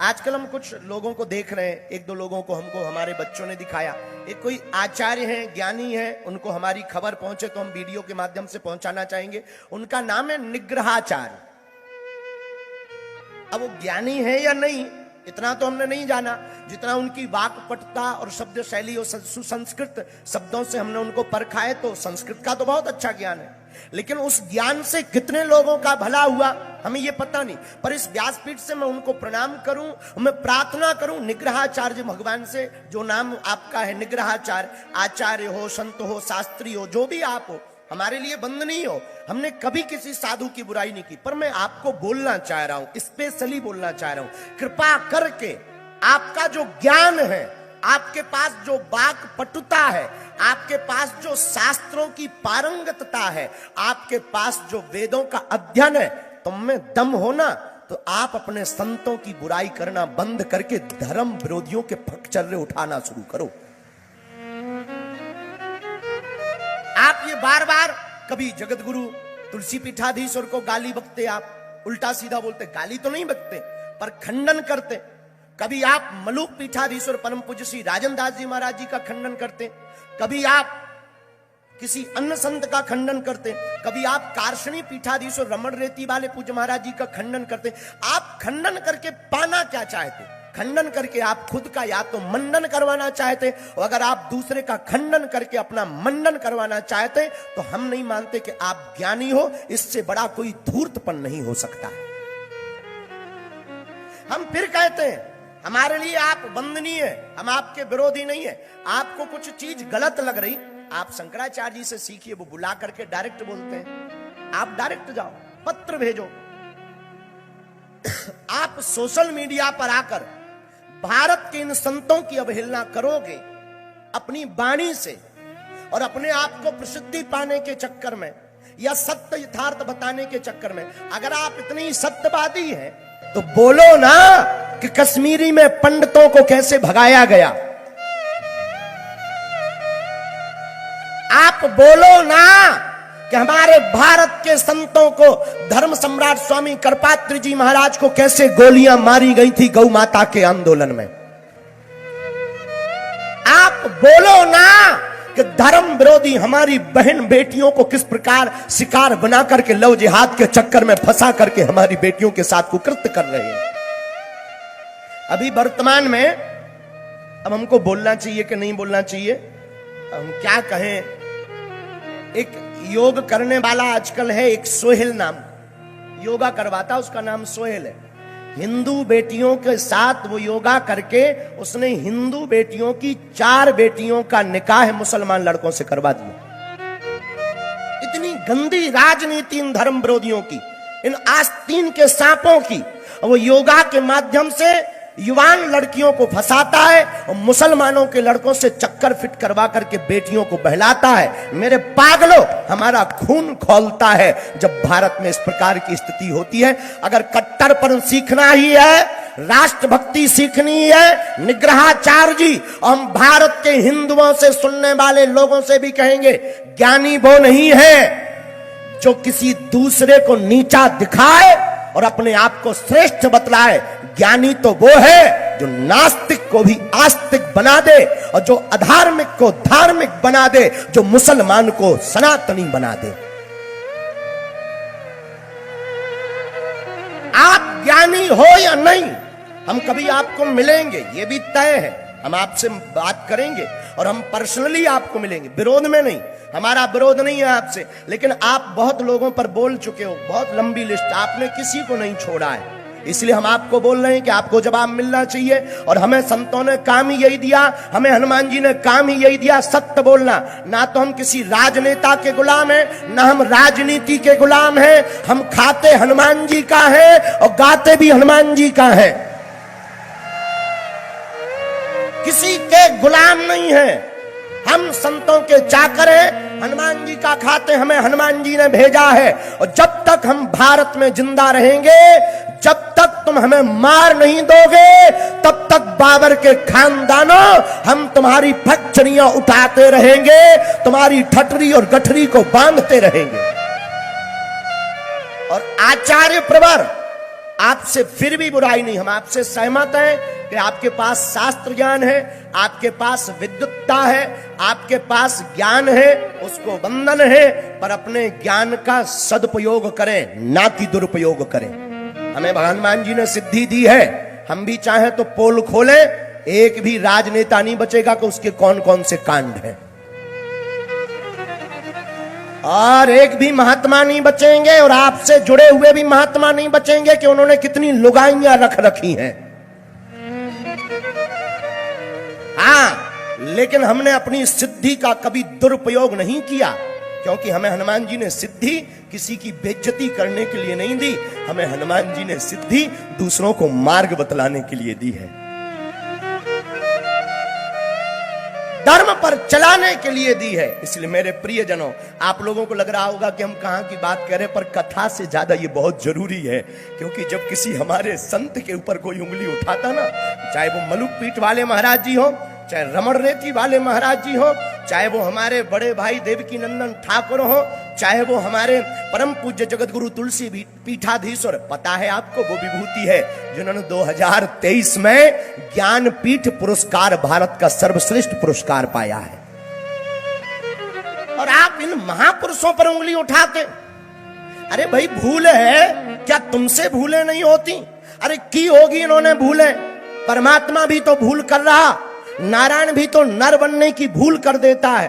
आजकल हम कुछ लोगों को देख रहे हैं, एक दो लोगों को हमको हमारे बच्चों ने दिखाया। एक कोई आचार्य हैं, ज्ञानी हैं, उनको हमारी खबर पहुंचे तो हम वीडियो के माध्यम से पहुंचाना चाहेंगे। उनका नाम है निग्रहाचार्य। अब वो ज्ञानी है या नहीं इतना तो हमने नहीं जाना, जितना उनकी वाक्पटुता और शब्द शैली और सुसंस्कृत शब्दों से हमने उनको परखा है। तो संस्कृत का तो बहुत अच्छा ज्ञान है, लेकिन उस ज्ञान से कितने लोगों का भला हुआ हमें ये पता नहीं। पर इस व्यासपीठ से मैं उनको प्रणाम करूं, मैं प्रार्थना करूं निग्रहाचार्य भगवान से, जो नाम आपका है निग्रहाचार्य, आचार्य हो, संत हो, शास्त्री हो, जो भी आप हो, हमारे लिए बंधनीय हो। हमने कभी किसी साधु की बुराई नहीं की, पर मैं आपको बोलना चाह रहा हूं, स्पेशली बोलना चाह रहा हूं, कृपा करके आपका जो ज्ञान है, आपके पास जो वाक पटुता है, आपके पास जो शास्त्रों की पारंगतता है, आपके पास जो वेदों का अध्ययन है, तुम में दम हो ना, तो आप अपने संतों की बुराई करना बंद करके धर्म विरोधियों के फकचर्रे उठाना शुरू करो। आप ये बार बार कभी जगत गुरु तुलसी पीठाधीश्वर को गाली बकते, आप उल्टा सीधा बोलते, गाली तो नहीं बकते पर खंडन करते। कभी आप मलुक पीठाधीश्वर परम पूज्य श्री राजन दास जी महाराज जी का खंडन करते, कभी आप किसी अन्य संत का खंडन करते, कभी आप कारशनी पीठाधीश्वर रमण रेती वाले पूज्य महाराज जी का खंडन करते। आप खंडन करके पाना क्या चाहते? खंडन करके आप खुद का या तो मंडन करवाना चाहते, और अगर आप दूसरे का खंडन करके अपना मंडन करवाना चाहते तो हम नहीं मानते कि आप ज्ञानी हो। इससे बड़ा कोई धूर्तपन नहीं हो सकता। हम फिर कहते हैं हमारे लिए आप वंदनीय है, हम आपके विरोधी नहीं है। आपको कुछ चीज गलत लग रही, आप शंकराचार्य जी से सीखिए, वो बुला करके डायरेक्ट बोलते हैं। आप डायरेक्ट जाओ, पत्र भेजो। आप सोशल मीडिया पर आकर भारत के इन संतों की अवहेलना करोगे अपनी वाणी से, और अपने आप को प्रसिद्धि पाने के चक्कर में या सत्य यथार्थ बताने के चक्कर में, अगर आप इतनी सत्यवादी हैं तो बोलो ना कि कश्मीरी में पंडितों को कैसे भगाया गया। आप बोलो ना कि हमारे भारत के संतों को, धर्म सम्राट स्वामी करपात्री जी महाराज को कैसे गोलियां मारी गई थी गौ माता के आंदोलन में। आप बोलो ना कि धर्म विरोधी हमारी बहन बेटियों को किस प्रकार शिकार बना करके लव जिहाद के चक्कर में फंसा करके हमारी बेटियों के साथ कुकृत्य कर रहे हैं। अभी वर्तमान में अब हमको बोलना चाहिए कि नहीं बोलना चाहिए, हम क्या कहें। एक योग करने वाला आजकल है, एक सोहेल नाम योगा करवाता, उसका नाम सोहेल है। हिंदू बेटियों के साथ वो योगा करके उसने हिंदू बेटियों की 4 बेटियों का निकाह मुसलमान लड़कों से करवा दिया। इतनी गंदी राजनीति इन धर्म विरोधियों की, इन आस्तीन के सांपों की। वो योगा के माध्यम से युवान लड़कियों को फंसाता है और मुसलमानों के लड़कों से चक्कर फिट करवा करके बेटियों को बहलाता है। मेरे पागलों, हमारा खून खौलता है जब भारत में इस प्रकार की स्थिति होती है। अगर कट्टरपन सीखना ही है, राष्ट्रभक्ति सीखनी है, निग्रहाचार्य जी, और हम भारत के हिंदुओं से सुनने वाले लोगों से भी कहेंगे, ज्ञानी वो नहीं है जो किसी दूसरे को नीचा दिखाए और अपने आप को श्रेष्ठ बतलाए। ज्ञानी तो वो है जो नास्तिक को भी आस्तिक बना दे, और जो अधार्मिक को धार्मिक बना दे, जो मुसलमान को सनातनी बना दे। आप ज्ञानी हो या नहीं, हम कभी आपको मिलेंगे, ये भी तय है। हम आपसे बात करेंगे और हम पर्सनली आपको मिलेंगे, विरोध में नहीं। हमारा विरोध नहीं है आपसे, लेकिन आप बहुत लोगों पर बोल चुके हो, बहुत लंबी लिस्ट, आपने किसी को नहीं छोड़ा है। इसलिए हम आपको बोल रहे हैं कि आपको जवाब मिलना चाहिए। और हमें संतों ने काम ही यही दिया, हमें हनुमान जी ने काम ही यही दिया, सत्य बोलना। ना तो हम किसी राजनेता के गुलाम हैं, ना हम राजनीति के गुलाम हैं। हम खाते हनुमान जी का है और गाते भी हनुमान जी का है, किसी के गुलाम नहीं है। हम संतों के चाकर हैं, हनुमान जी का खाते हमें हनुमान जी ने भेजा है। और जब तक हम भारत में जिंदा रहेंगे, जब तक तुम हमें मार नहीं दोगे, तब तक बाबर के खानदानों हम तुम्हारी फक्चरियां उठाते रहेंगे, तुम्हारी ठटरी और गठरी को बांधते रहेंगे। और आचार्य प्रवर आपसे फिर भी बुराई नहीं, हम आपसे सहमत हैं कि आपके पास शास्त्र ज्ञान है, आपके पास विद्वत्ता है, आपके पास ज्ञान है, उसको वंदन है, पर अपने ज्ञान का सदुपयोग करें, ना कि दुरुपयोग करें। हमें हनुमान जी ने सिद्धि दी है, हम भी चाहें तो पोल खोले, एक भी राजनेता नहीं बचेगा कि उसके कौन कौन से कांड हैं, और एक भी महात्मा नहीं बचेंगे, और आपसे जुड़े हुए भी महात्मा नहीं बचेंगे कि उन्होंने कितनी लुगाइयां रख रखी हैं। हाँ, लेकिन हमने अपनी सिद्धि का कभी दुरुपयोग नहीं किया, क्योंकि हमें हनुमान जी ने सिद्धि किसी की बेइज्जती करने के लिए नहीं दी, हमें हनुमान जी ने सिद्धि दूसरों को मार्ग बतलाने के लिए दी है, धर्म पर चलाने के लिए दी है। इसलिए मेरे प्रियजनों, आप लोगों को लग रहा होगा कि हम कहां की बात कर रहे हैं, पर कथा से ज्यादा ये बहुत जरूरी है, क्योंकि जब किसी हमारे संत के ऊपर कोई उंगली उठाता ना, चाहे वो मलुक पीठ वाले महाराज जी हो, चाहे रमण रेती वाले महाराज जी हो, चाहे वो हमारे बड़े भाई देवकी नंदन ठाकुर हो, चाहे वो हमारे परम पूज्य जगत गुरु तुलसी पीठाधीश्वर, पता है आपको वो विभूति है जिन्होंने 2023 में ज्ञानपीठ पुरस्कार, भारत का सर्वश्रेष्ठ पुरस्कार पाया है। और आप इन महापुरुषों पर उंगली उठाते, अरे भाई भूल है क्या तुमसे भूले नहीं होती? अरे की होगी इन्होंने भूले, परमात्मा भी तो भूल कर रहा, नारायण भी तो नर बनने की भूल कर देता है,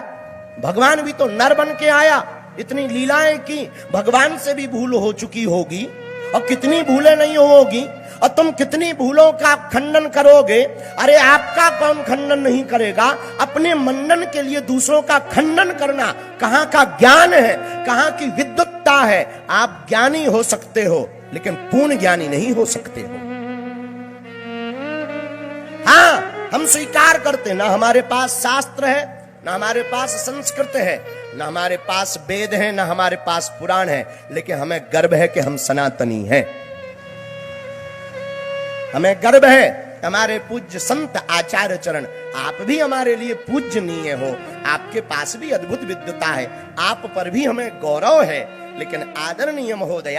भगवान भी तो नर बन के आया, इतनी लीलाएं की, भगवान से भी भूल हो चुकी होगी, और कितनी भूलें नहीं होगी, और तुम कितनी भूलों का खंडन करोगे। अरे आपका कौन खंडन नहीं करेगा? अपने मंडन के लिए दूसरों का खंडन करना कहां का ज्ञान है, कहां की विद्वत्ता है? आप ज्ञानी हो सकते हो, लेकिन पूर्ण ज्ञानी नहीं हो सकते हो। हाँ, हम स्वीकार करते, ना हमारे पास शास्त्र है, ना हमारे पास संस्कृत है, ना हमारे पास वेद है, ना हमारे पास पुराण है, लेकिन हमें गर्व है कि हम सनातनी हैं। हमें गर्व है, हमारे पूज्य संत आचार्य चरण, आप भी हमारे लिए पूजनीय हो, आपके पास भी अद्भुत विद्वता है, आप पर भी हमें गौरव है। लेकिन आदरणीय महोदय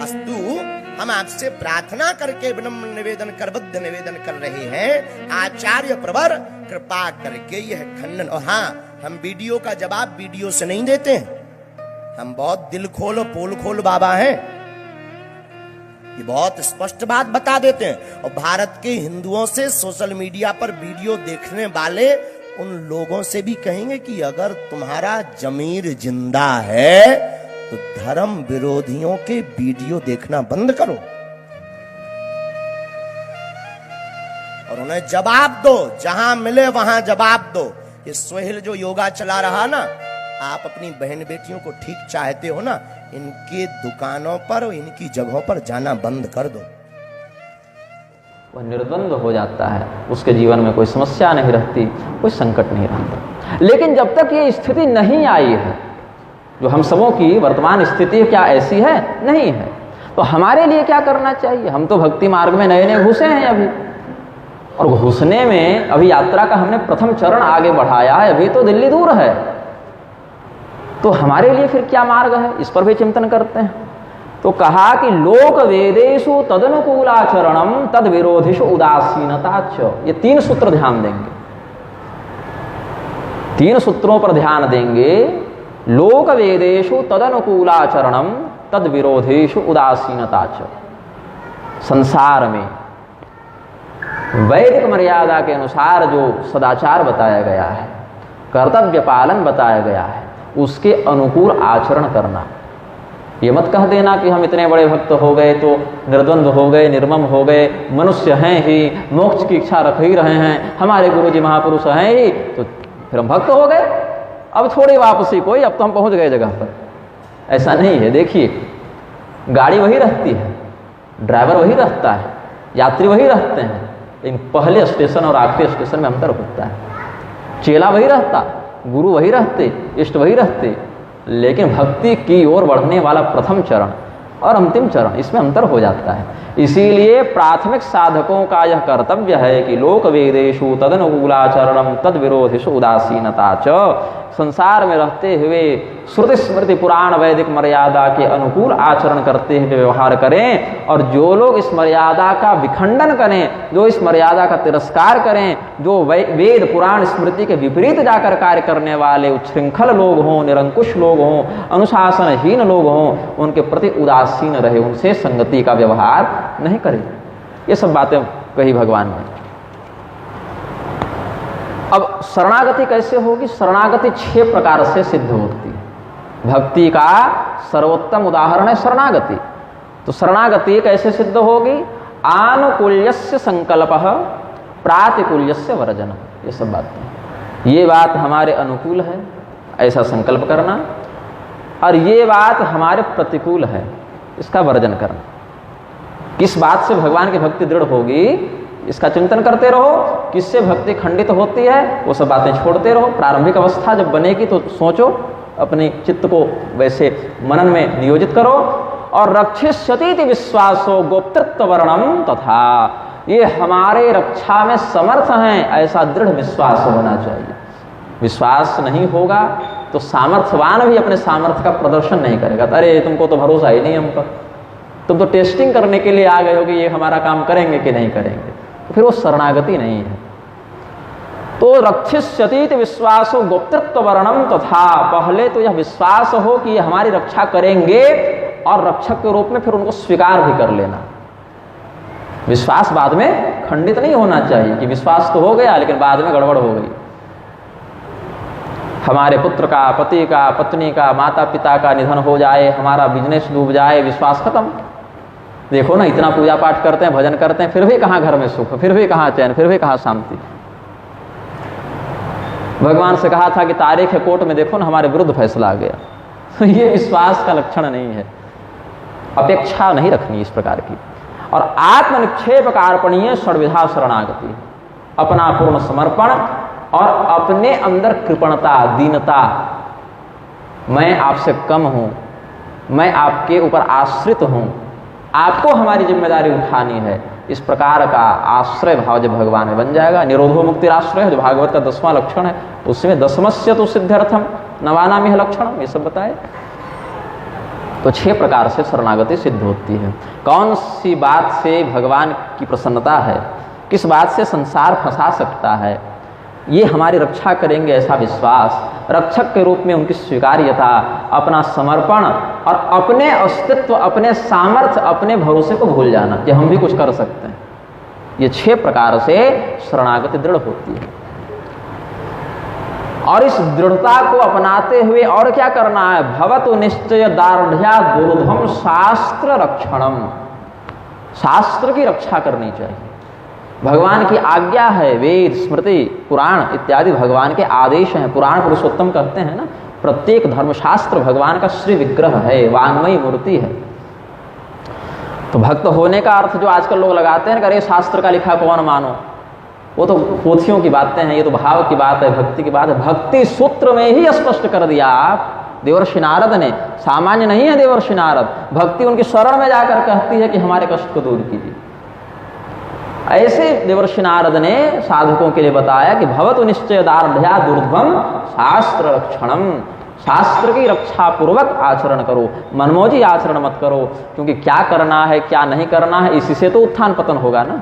अस्तु, हम आपसे प्रार्थना करके विनम्र निवेदन करबद्ध निवेदन कर रहे हैं, आचार्य प्रवर कृपा करके यह खंडन। और हाँ, हम वीडियो का जवाब वीडियो से नहीं देते हैं, हम बहुत दिल खोल पोल खोल बाबा हैं, ये बहुत स्पष्ट बात बता देते हैं। और भारत के हिंदुओं से सोशल मीडिया पर वीडियो देखने वाले उन लोगों से भी कहेंगे कि अगर तुम्हारा जमीर जिंदा है तो धर्म विरोधियों के वीडियो देखना बंद करो और उन्हें जवाब दो, जहां मिले वहां जवाब दो। ये सोहेल जो योगा चला रहा ना, आप अपनी बहन बेटियों को ठीक चाहते हो ना, इनके दुकानों पर, इनकी जगहों पर जाना बंद कर दो। वह निर्द्वंद हो जाता है, उसके जीवन में कोई समस्या नहीं रहती, कोई संकट नहीं रहता। लेकिन जब तक ये स्थिति नहीं आई है, जो हम सबों की वर्तमान स्थिति क्या ऐसी है? नहीं है। तो हमारे लिए क्या करना चाहिए? हम तो भक्ति मार्ग में नए नए घुसे हैं अभी, और घुसने में अभी यात्रा का हमने प्रथम चरण आगे बढ़ाया है, अभी तो दिल्ली दूर है। तो हमारे लिए फिर क्या मार्ग है, इस पर भी चिंतन करते हैं। तो कहा कि लोक वेदेषु तदनुकूलाचरणम तद विरोधिषु उदासीनताच। ये 3 सूत्र ध्यान देंगे, 3 सूत्रों पर ध्यान देंगे। लोक वेदेषु तदनुकूलाचरणम तद विरोधेषु उदासीनताच। संसार में वैदिक मर्यादा के अनुसार जो सदाचार बताया गया है, कर्तव्य पालन बताया गया है, उसके अनुकूल आचरण करना। ये मत कह देना कि हम इतने बड़े भक्त हो गए तो निर्द्वंद हो गए, निर्मम हो गए, मनुष्य हैं ही, मोक्ष की इच्छा रख ही रहे हैं, हमारे गुरु जी महापुरुष हैं ही, तो फिर हम भक्त हो गए, अब थोड़ी वापसी कोई, अब तो हम पहुंच गए जगह पर। ऐसा नहीं है। देखिए, गाड़ी वही रहती है, ड्राइवर वही रहता है, यात्री वही रहते हैं, लेकिन पहले स्टेशन और आखिरी स्टेशन में अंतर होता है। चेला वही रहता, गुरु वही रहते, इष्ट वही रहते, लेकिन भक्ति की ओर बढ़ने वाला प्रथम चरण और अंतिम चरण, इसमें अंतर हो जाता है। इसीलिए प्राथमिक साधकों का यह कर्तव्य है कि लोक वेदेषु तदनुकूलाचरणम तद विरोधिषु उदासीनता च, संसार में रहते हुए श्रुति स्मृति पुराण वैदिक मर्यादा के अनुकूल आचरण करते हुए व्यवहार करें, और जो लोग इस मर्यादा का विखंडन करें, जो इस मर्यादा का तिरस्कार करें, जो वेद पुराण स्मृति के विपरीत जाकर कार्य करने वाले उच्छृंखल लोग हों, निरंकुश लोग हों, अनुशासनहीन लोग हों, उनके प्रति उदासीन रहे, उनसे संगति का व्यवहार नहीं करें। ये सब बातें कही भगवान ने। अब शरणागति कैसे होगी? शरणागति 6 प्रकार से सिद्ध होती है। भक्ति का सर्वोत्तम उदाहरण है शरणागति। तो शरणागति कैसे सिद्ध होगी? आनुकूल्यस्य संकल्पः प्रातिकूल्यस्य वर्जनम्। ये सब बातें, ये बात हमारे अनुकूल है ऐसा संकल्प करना, और ये बात हमारे प्रतिकूल है इसका वर्जन करना। किस बात से भगवान की भक्ति दृढ़ होगी इसका चिंतन करते रहो, किससे भक्ति खंडित होती है वो सब बातें छोड़ते रहो। प्रारंभिक अवस्था जब बनेगी तो सोचो, अपने चित्त को वैसे मनन में नियोजित करो। और रक्षिष्यति विश्वासो गोप्तृत्व वर्णम तथा, ये हमारे रक्षा में समर्थ हैं ऐसा दृढ़ विश्वास होना चाहिए। विश्वास नहीं होगा तो सामर्थ्यवान भी अपने सामर्थ्य का प्रदर्शन नहीं करेगा। अरे तुमको तो भरोसा ही नहीं हम पर, तुम तो टेस्टिंग करने के लिए आ गए हो कि ये हमारा काम करेंगे कि नहीं करेंगे, तो फिर वो शरणागति नहीं है। तो रक्षिष्यति विश्वासो गोप्तृत्व वर्णम तथा, पहले तो यह विश्वास हो कि ये हमारी रक्षा करेंगे, और रक्षक के रूप में फिर उनको स्वीकार भी कर लेना। विश्वास बाद में खंडित नहीं होना चाहिए कि विश्वास तो हो गया लेकिन बाद में गड़बड़ हो गई। हमारे पुत्र का, पति का, पत्नी का, माता पिता का निधन हो जाए, हमारा बिजनेस डूब जाए, विश्वास खत्म। देखो ना, इतना पूजा पाठ करते हैं, भजन करते हैं, फिर भी कहाँ घर में सुख, फिर भी कहाँ चैन, फिर भी कहाँ शांति। भगवान से कहा था कि तारीख है कोर्ट में, देखो ना हमारे विरुद्ध फैसला आ गया। ये विश्वास का लक्षण नहीं है। अपेक्षा नहीं रखनी इस प्रकार की। और आत्मनिक्षेप कार्पणीय षड्विधा शरणागति, अपना पूर्ण समर्पण और अपने अंदर कृपणता, दीनता, मैं आपसे कम हूं, मैं आपके ऊपर आश्रित हूं, आपको हमारी जिम्मेदारी उठानी है, इस प्रकार का आश्रय भाव जब भगवान में बन जाएगा। निरोधो मुक्ति आश्रय है जो भागवत का 10वां लक्षण है, उसमें 10मस्य तो सिद्ध्यर्थम नवानाम यह लक्षण, ये सब बताए। तो 6 प्रकार से शरणागति सिद्ध होती है। कौन सी बात से भगवान की प्रसन्नता है, किस बात से संसार फंसा सकता है, ये हमारी रक्षा करेंगे ऐसा विश्वास, रक्षक के रूप में उनकी स्वीकार्यता, अपना समर्पण और अपने अस्तित्व, अपने सामर्थ्य, अपने भरोसे को भूल जाना कि हम भी कुछ कर सकते हैं। ये 6 प्रकार से शरणागति दृढ़ होती है। और इस दृढ़ता को अपनाते हुए और क्या करना है? भवतु निश्चय दार्ढ्या दुर्धम शास्त्र रक्षणम, शास्त्र की रक्षा करनी चाहिए। भगवान की आज्ञा है, वेद स्मृति पुराण इत्यादि भगवान के आदेश हैं। पुराण पुरुषोत्तम कहते हैं ना, प्रत्येक धर्मशास्त्र भगवान का श्री विग्रह है, वाङ्मयी मूर्ति है। तो भक्त होने का अर्थ जो आजकल लोग लगाते हैं कि अरे शास्त्र का लिखा कौन मानो, वो तो पोथियों की बातें हैं, ये तो भाव की बात है, भक्ति की बात है। भक्ति सूत्र में ही स्पष्ट कर दिया आप देवर्षि नारद ने, सामान्य नहीं है देवर्षि नारद। भक्ति उनकी शरण में जाकर कहती है कि हमारे कष्ट को दूर कीजिए। ऐसे देवर्षि नारद ने साधकों के लिए बताया कि भवतु निश्चय दार्ढ्या दुर्ध्वम शास्त्र रक्षणम, शास्त्र की रक्षा पूर्वक आचरण करो, मनमोजी आचरण मत करो। क्योंकि क्या करना है क्या नहीं करना है इसी से तो उत्थान पतन होगा ना।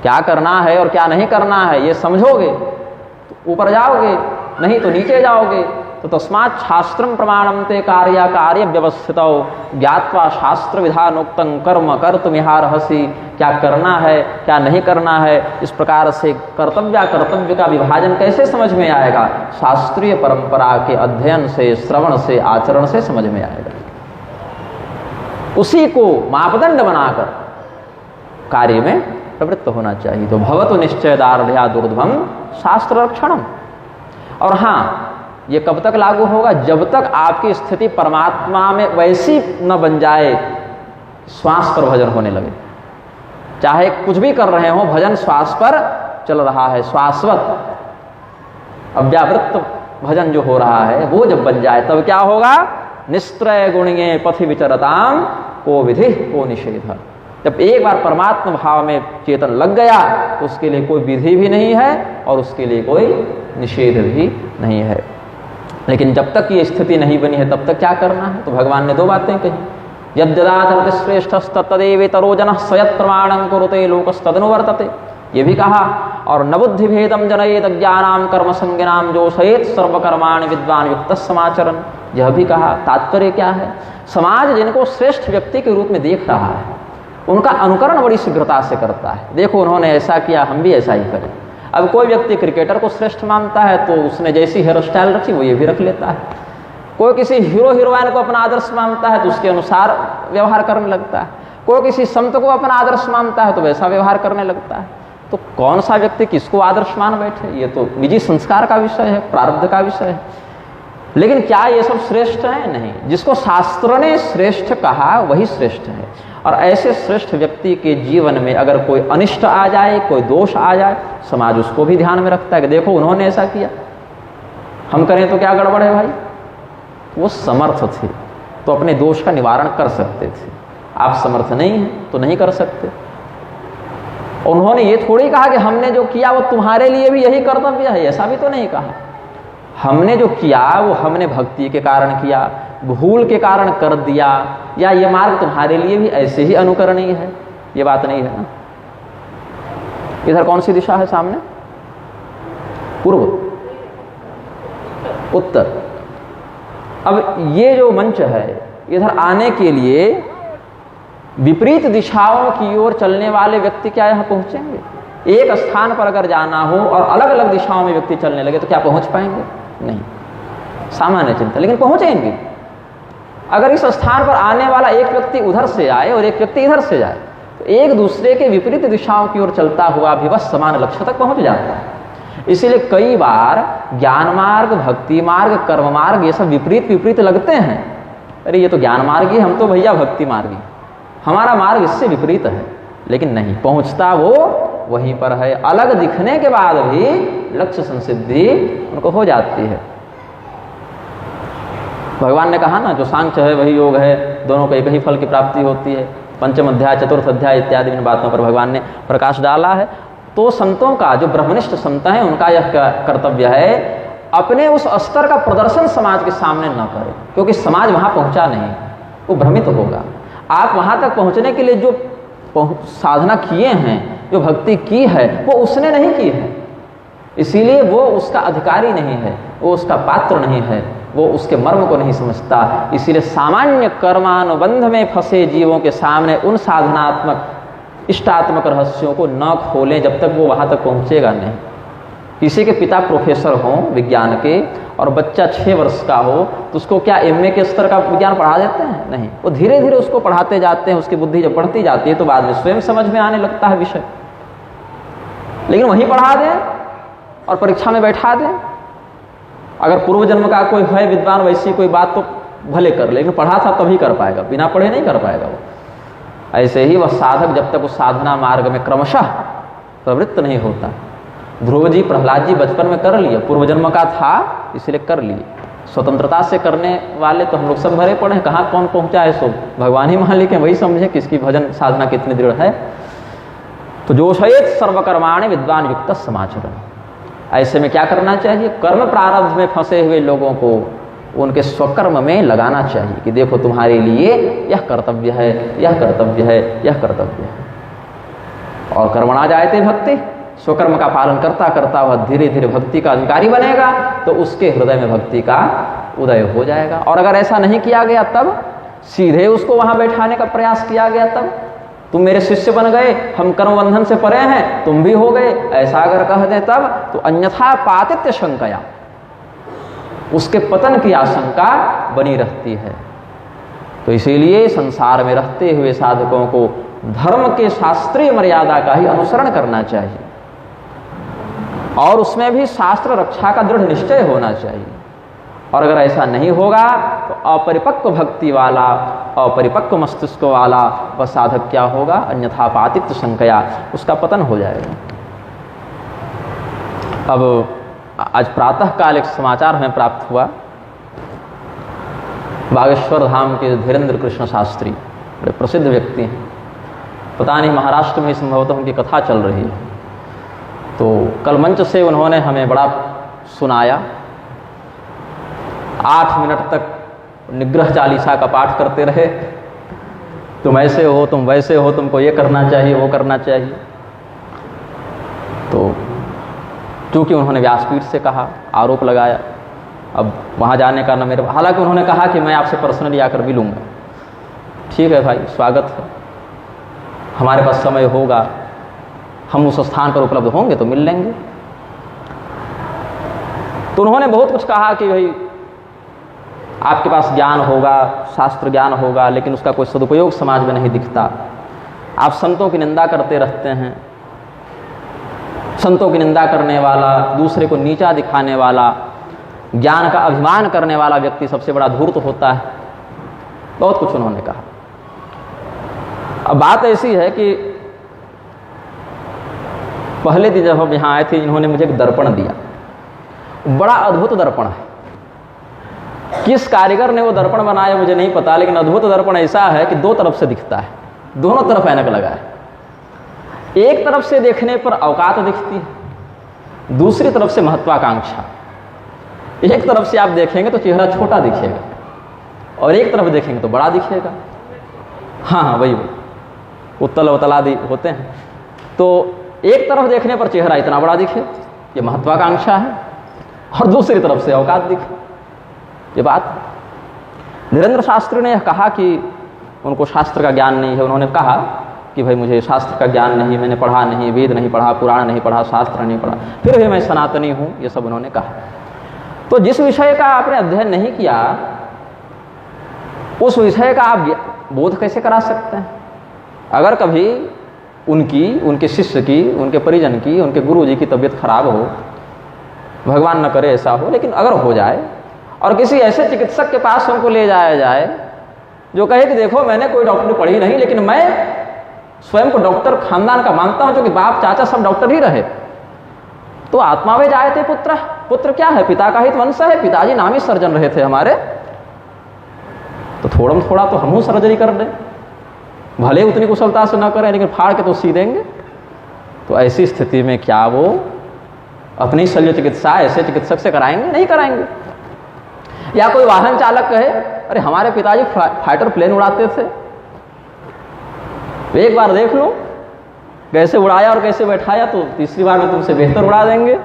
क्या करना है और क्या नहीं करना है ये समझोगे तो ऊपर जाओगे, नहीं तो नीचे जाओगे। तो तस्मात् शास्त्रम प्रमाणम ते कार्य कार्य व्यवस्थितौ ज्ञात्वा शास्त्र विधानोक्तं कर्म कर्तुमिहार्हसि। क्या करना है क्या नहीं करना है, इस प्रकार से कर्तव्य का विभाजन कैसे समझ में आएगा? शास्त्रीय परंपरा के अध्ययन से, श्रवण से, आचरण से समझ में आएगा। उसी को मापदंड बनाकर कार्य में प्रवृत्त होना चाहिए। तो भवतु निश्चय दार्ढ्या दुर्ध्वम शास्त्र रक्षणम। और हाँ, ये कब तक लागू होगा? जब तक आपकी स्थिति परमात्मा में वैसी न बन जाए, श्वास पर भजन होने लगे। चाहे कुछ भी कर रहे हो, भजन श्वास पर चल रहा है, श्वासवत अव्यावृत्त भजन जो हो रहा है वो जब बन जाए तब क्या होगा? निस्त्रय गुणिये पथि विचरताम को विधि को निषेध। जब एक बार परमात्मा भाव में चेतन लग गया तो उसके लिए कोई विधि भी नहीं है और उसके लिए कोई निषेध भी नहीं है। लेकिन जब तक ये स्थिति नहीं बनी है तब तक क्या करना है? तो भगवान ने दो बातें कही, यद्यदाचरति श्रेष्ठस्तत्तदेवेतरो जनः सयत् प्रमाणं कुरुते लोकस्तदनुवर्तते, ये भी कहा। और न बुद्धि भेदम जनयेत ज्ञानाम कर्म संज्ञानाम जोषयेत सर्वकर्माणि विद्वान युक्त समाचरण, यह भी कहा। तात्पर्य क्या है? समाज जिनको श्रेष्ठ व्यक्ति के रूप में देख रहा है उनका अनुकरण बड़ी शीघ्रता से करता है। देखो उन्होंने ऐसा किया, हम भी ऐसा ही करें। अब कोई व्यक्ति क्रिकेटर को श्रेष्ठ मानता है तो उसने जैसी हेयर स्टाइल रखी वो ये भी रख लेता है। कोई किसी हीरो हीरोइन को अपना आदर्श मानता है तो उसके अनुसार व्यवहार करने लगता है। कोई किसी संत को अपना आदर्श मानता है तो वैसा व्यवहार करने लगता है। तो कौन सा व्यक्ति किसको आदर्श मान बैठे, ये तो निजी संस्कार का विषय है, प्रारब्ध का विषय है। लेकिन क्या ये सब श्रेष्ठ है? नहीं। जिसको शास्त्र ने श्रेष्ठ कहा वही श्रेष्ठ है। और ऐसे श्रेष्ठ व्यक्ति के जीवन में अगर कोई अनिष्ट आ जाए, कोई दोष आ जाए, समाज उसको भी ध्यान में रखता है कि देखो उन्होंने ऐसा किया, हम करें तो क्या गड़बड़ है भाई। वो समर्थ थे तो अपने दोष का निवारण कर सकते थे, आप समर्थ नहीं हैं तो नहीं कर सकते। उन्होंने ये थोड़ी कहा कि हमने जो किया वो तुम्हारे लिए भी यही कर्तव्य है, ऐसा भी तो नहीं कहा। हमने जो किया वो हमने भक्ति के कारण किया, भूल के कारण कर दिया, या ये मार्ग तुम्हारे लिए भी ऐसे ही अनुकरणीय है, ये बात नहीं है ना। इधर कौन सी दिशा है सामने? पूर्व, उत्तर। अब ये जो मंच है इधर आने के लिए विपरीत दिशाओं की ओर चलने वाले व्यक्ति क्या यहाँ पहुंचेंगे? एक स्थान पर अगर जाना हो और अलग अलग दिशाओं में व्यक्ति चलने लगे तो क्या पहुंच पाएंगे? नहीं, सामान्य चिंता, लेकिन पहुंचेंगे। अगर इस स्थान पर आने वाला एक व्यक्ति उधर से आए और एक व्यक्ति इधर से जाए तो एक दूसरे के विपरीत दिशाओं की ओर चलता हुआ भी बस समान लक्ष्य तक पहुंच जाता है। इसीलिए कई बार ज्ञान मार्ग, भक्ति मार्ग, कर्म मार्ग ये सब विपरीत विपरीत लगते हैं। अरे ये तो ज्ञान मार्ग ही, हम तो भैया भक्ति मार्ग ही, हमारा मार्ग इससे विपरीत है। लेकिन नहीं, पहुंचता वो वहीं पर है। अलग दिखने के बाद भी लक्ष्य संसिद्धि उनको हो जाती है। भगवान ने कहा ना, जो सांख्य है वही योग है, दोनों को एक ही फल की प्राप्ति होती है। पंचम अध्याय, चतुर्थ अध्याय इत्यादि इन बातों पर भगवान ने प्रकाश डाला है। तो संतों का, जो ब्रह्मनिष्ठ संत हैं, उनका यह कर्तव्य है अपने उस स्तर का प्रदर्शन समाज के सामने न करें, क्योंकि समाज वहां पहुंचा नहीं, वो भ्रमित होगा। आप वहां तक पहुंचने के लिए जो साधना किए हैं, जो भक्ति की है, वो उसने नहीं की है, इसीलिए वो उसका अधिकारी नहीं है, वो उसका पात्र नहीं है, वो उसके मर्म को नहीं समझता। इसीलिए सामान्य कर्मानुबंध में फंसे जीवों के सामने उन साधनात्मक इष्टात्मक रहस्यों को न खोलें जब तक वो वहां तक पहुंचेगा नहीं। किसी के पिता प्रोफेसर हों विज्ञान के और बच्चा 6 वर्ष का हो तो उसको क्या एमए के स्तर का विज्ञान पढ़ा देते हैं? नहीं, वो धीरे धीरे उसको पढ़ाते जाते हैं। उसकी बुद्धि जब बढ़ती जाती है तो बाद में स्वयं समझ में आने लगता है विषय। लेकिन वहीं पढ़ा दें और परीक्षा में बैठा दें, अगर पूर्व जन्म का कोई है विद्वान वैसी कोई बात तो भले कर, लेकिन पढ़ा था तभी कर पाएगा, बिना पढ़े नहीं कर पाएगा वो। ऐसे ही वह साधक जब तक उस साधना मार्ग में क्रमशः प्रवृत्त नहीं होता। ध्रुव जी, प्रहलाद जी बचपन में कर लिए, पूर्व जन्म का था इसलिए कर लिए। स्वतंत्रता से करने वाले तो हम लोग सब भरे पड़े हैं, कहाँ कौन पहुंचा है सो भगवान ही मालिक है, वही समझे किसकी भजन साधना कितनी दृढ़ है। तो जोषयेत सर्वकर्माणि विद्वान युक्त समाचरण। ऐसे में क्या करना चाहिए? कर्म प्रारब्ध में फंसे हुए लोगों को उनके स्वकर्म में लगाना चाहिए कि देखो तुम्हारे लिए यह कर्तव्य है, यह कर्तव्य है, यह कर्तव्य है। और कर्मणा जायते भक्ति, स्वकर्म का पालन करता करता वह धीरे धीरे भक्ति का अधिकारी बनेगा तो उसके हृदय में भक्ति का उदय हो जाएगा। और अगर ऐसा नहीं किया गया तब सीधे उसको वहां बैठाने का प्रयास किया गया, तब तुम मेरे शिष्य बन गए, हम कर्म बंधन से परे हैं, तुम भी हो गए, ऐसा अगर कह दे तब तो अन्यथा पातित्य शंकया, उसके पतन की आशंका बनी रहती है। तो इसीलिए संसार में रहते हुए साधकों को धर्म के शास्त्रीय मर्यादा का ही अनुसरण करना चाहिए और उसमें भी शास्त्र रक्षा का दृढ़ निश्चय होना चाहिए। और अगर ऐसा नहीं होगा तो अपरिपक्व भक्ति वाला, अपरिपक्व मस्तिष्क वाला वह साधक क्या होगा? अन्यथा पातित्य शंकया, उसका पतन हो जाएगा। अब आज प्रातः काल एक समाचार हमें प्राप्त हुआ, बागेश्वर धाम के धीरेन्द्र कृष्ण शास्त्री बड़े प्रसिद्ध व्यक्ति हैं। पता नहीं महाराष्ट्र में संभवतः उनकी कथा चल रही है। तो कल मंच से उन्होंने हमें बड़ा सुनाया, 8 मिनट तक निग्रह चालीसा का पाठ करते रहे। तुम ऐसे हो, तुम वैसे हो, तुमको ये करना चाहिए, वो करना चाहिए। तो चूँकि उन्होंने व्यासपीठ से कहा, आरोप लगाया, अब वहाँ जाने का न मेरे, हालांकि उन्होंने कहा कि मैं आपसे पर्सनली आकर मिलूँगा। ठीक है भाई, स्वागत है, हमारे पास समय होगा, हम उस स्थान पर उपलब्ध होंगे तो मिल लेंगे। तो उन्होंने बहुत कुछ कहा कि भाई आपके पास ज्ञान होगा, शास्त्र ज्ञान होगा, लेकिन उसका कोई सदुपयोग समाज में नहीं दिखता। आप संतों की निंदा करते रहते हैं। संतों की निंदा करने वाला, दूसरे को नीचा दिखाने वाला, ज्ञान का अभिमान करने वाला व्यक्ति सबसे बड़ा धूर्त होता है। बहुत कुछ उन्होंने कहा। अब बात ऐसी है कि पहले दिन जब हम यहाँ आए थे, इन्होंने मुझे एक दर्पण दिया, बड़ा अद्भुत दर्पण है। किस कारीगर ने वो दर्पण बनाया मुझे नहीं पता, लेकिन अद्भुत दर्पण ऐसा है कि 2 तरफ से दिखता है, दोनों तरफ ऐनक लगा है। एक तरफ से देखने पर औकात दिखती है, दूसरी तरफ से महत्वाकांक्षा। एक तरफ से आप देखेंगे तो चेहरा छोटा दिखेगा, और एक तरफ देखेंगे तो बड़ा दिखेगा। हाँ, वही उत्तल अवतल आदि होते हैं। तो एक तरफ देखने पर चेहरा इतना बड़ा दिखे, ये महत्वाकांक्षा है, और दूसरी तरफ से औकात दिखे, ये बात। धीरेन्द्र शास्त्री ने कहा कि उनको शास्त्र का ज्ञान नहीं है। उन्होंने कहा कि भाई मुझे शास्त्र का ज्ञान नहीं, मैंने पढ़ा नहीं, वेद नहीं पढ़ा, पुराण नहीं पढ़ा, शास्त्र नहीं पढ़ा, फिर भी मैं सनातनी हूँ, ये सब उन्होंने कहा। तो जिस विषय का आपने अध्ययन नहीं किया, उस विषय का आप बोध कैसे करा सकते हैं? अगर कभी उनकी, उनके शिष्य की, उनके परिजन की, उनके गुरु जी की तबीयत खराब हो, भगवान न करे ऐसा हो, लेकिन अगर हो जाए और किसी ऐसे चिकित्सक के पास उनको ले जाया जाए जो कहे कि देखो मैंने कोई डॉक्टरी पढ़ी नहीं, लेकिन मैं स्वयं को डॉक्टर खानदान का मानता हूं, जो कि बाप चाचा सब डॉक्टर ही रहे, तो आत्मा वे जाए थे पुत्र। पुत्र क्या है? पिता का हित वंश है, पिताजी नामी सर्जन रहे थे हमारे, तो थोड़ा थोड़ा तो हम सर्जरी कर दें, भले उतनी कुशलता से न करें, लेकिन फाड़ के तो सी देंगे। तो ऐसी स्थिति में क्या वो अपनी शल्य चिकित्सा ऐसे चिकित्सक से कराएंगे? नहीं कराएंगे। या कोई वाहन चालक कहे अरे हमारे पिताजी फाइटर प्लेन उड़ाते थे, एक बार देख लो कैसे उड़ाया और कैसे बैठाया, तो तीसरी बार में तुमसे बेहतर उड़ा देंगे।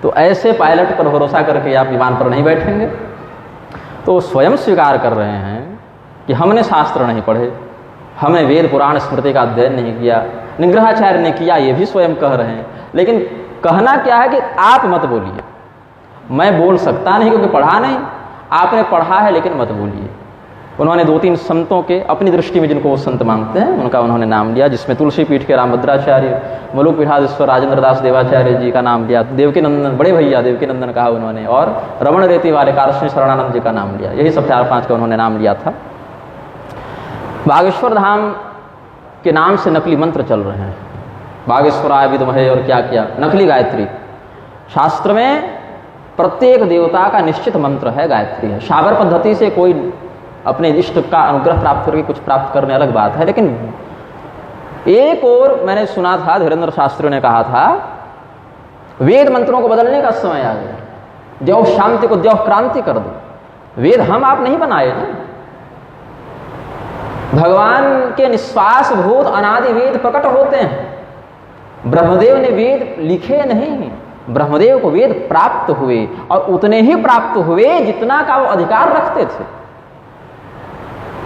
तो ऐसे पायलट पर भरोसा करके आप विमान पर नहीं बैठेंगे। तो स्वयं स्वीकार कर रहे हैं कि हमने शास्त्र नहीं पढ़े, हमने वेद पुराण स्मृति का अध्ययन नहीं किया, निग्रहाचार्य ने किया, ये भी स्वयं कह रहे हैं। लेकिन कहना क्या है कि आप मत बोलिए, मैं बोल सकता नहीं क्योंकि पढ़ा नहीं, आपने पढ़ा है लेकिन मत बोलिए। उन्होंने 2-3 संतों के, अपनी दृष्टि में जिनको वो संत मानते हैं, उनका उन्होंने नाम लिया, जिसमें तुलसी पीठ के रामभद्राचार्य, मलुक पीठाधीश्वर राजेंद्र दास देवाचार्य जी का नाम लिया, देवकीनंदन बड़े भैया देवकीनंदन कहा उन्होंने, और रमण रेती वाले कारश्री शरणानंद जी का नाम लिया। यही सब 4-5 का उन्होंने नाम लिया था। बागेश्वर धाम के नाम से नकली मंत्र चल रहे हैं, बागेश्वराय विद्महे और क्या क्या, नकली गायत्री। शास्त्र में प्रत्येक देवता का निश्चित मंत्र है, गायत्री है। शाबर पद्धति से कोई अपने इष्ट का अनुग्रह प्राप्त करके कुछ प्राप्त करने अलग बात है, लेकिन एक और मैंने सुना था, धीरेन्द्र शास्त्री ने कहा था, वेद मंत्रों को बदलने का समय आ गया, देव शांति को देव क्रांति कर दो। वेद हम आप नहीं बनाए ना, भगवान के निश्वास भूत अनादि वेद प्रकट होते हैं। ब्रह्मदेव ने वेद लिखे नहीं, ब्रह्मदेव को वेद प्राप्त हुए, और उतने ही प्राप्त हुए जितना का वो अधिकार रखते थे।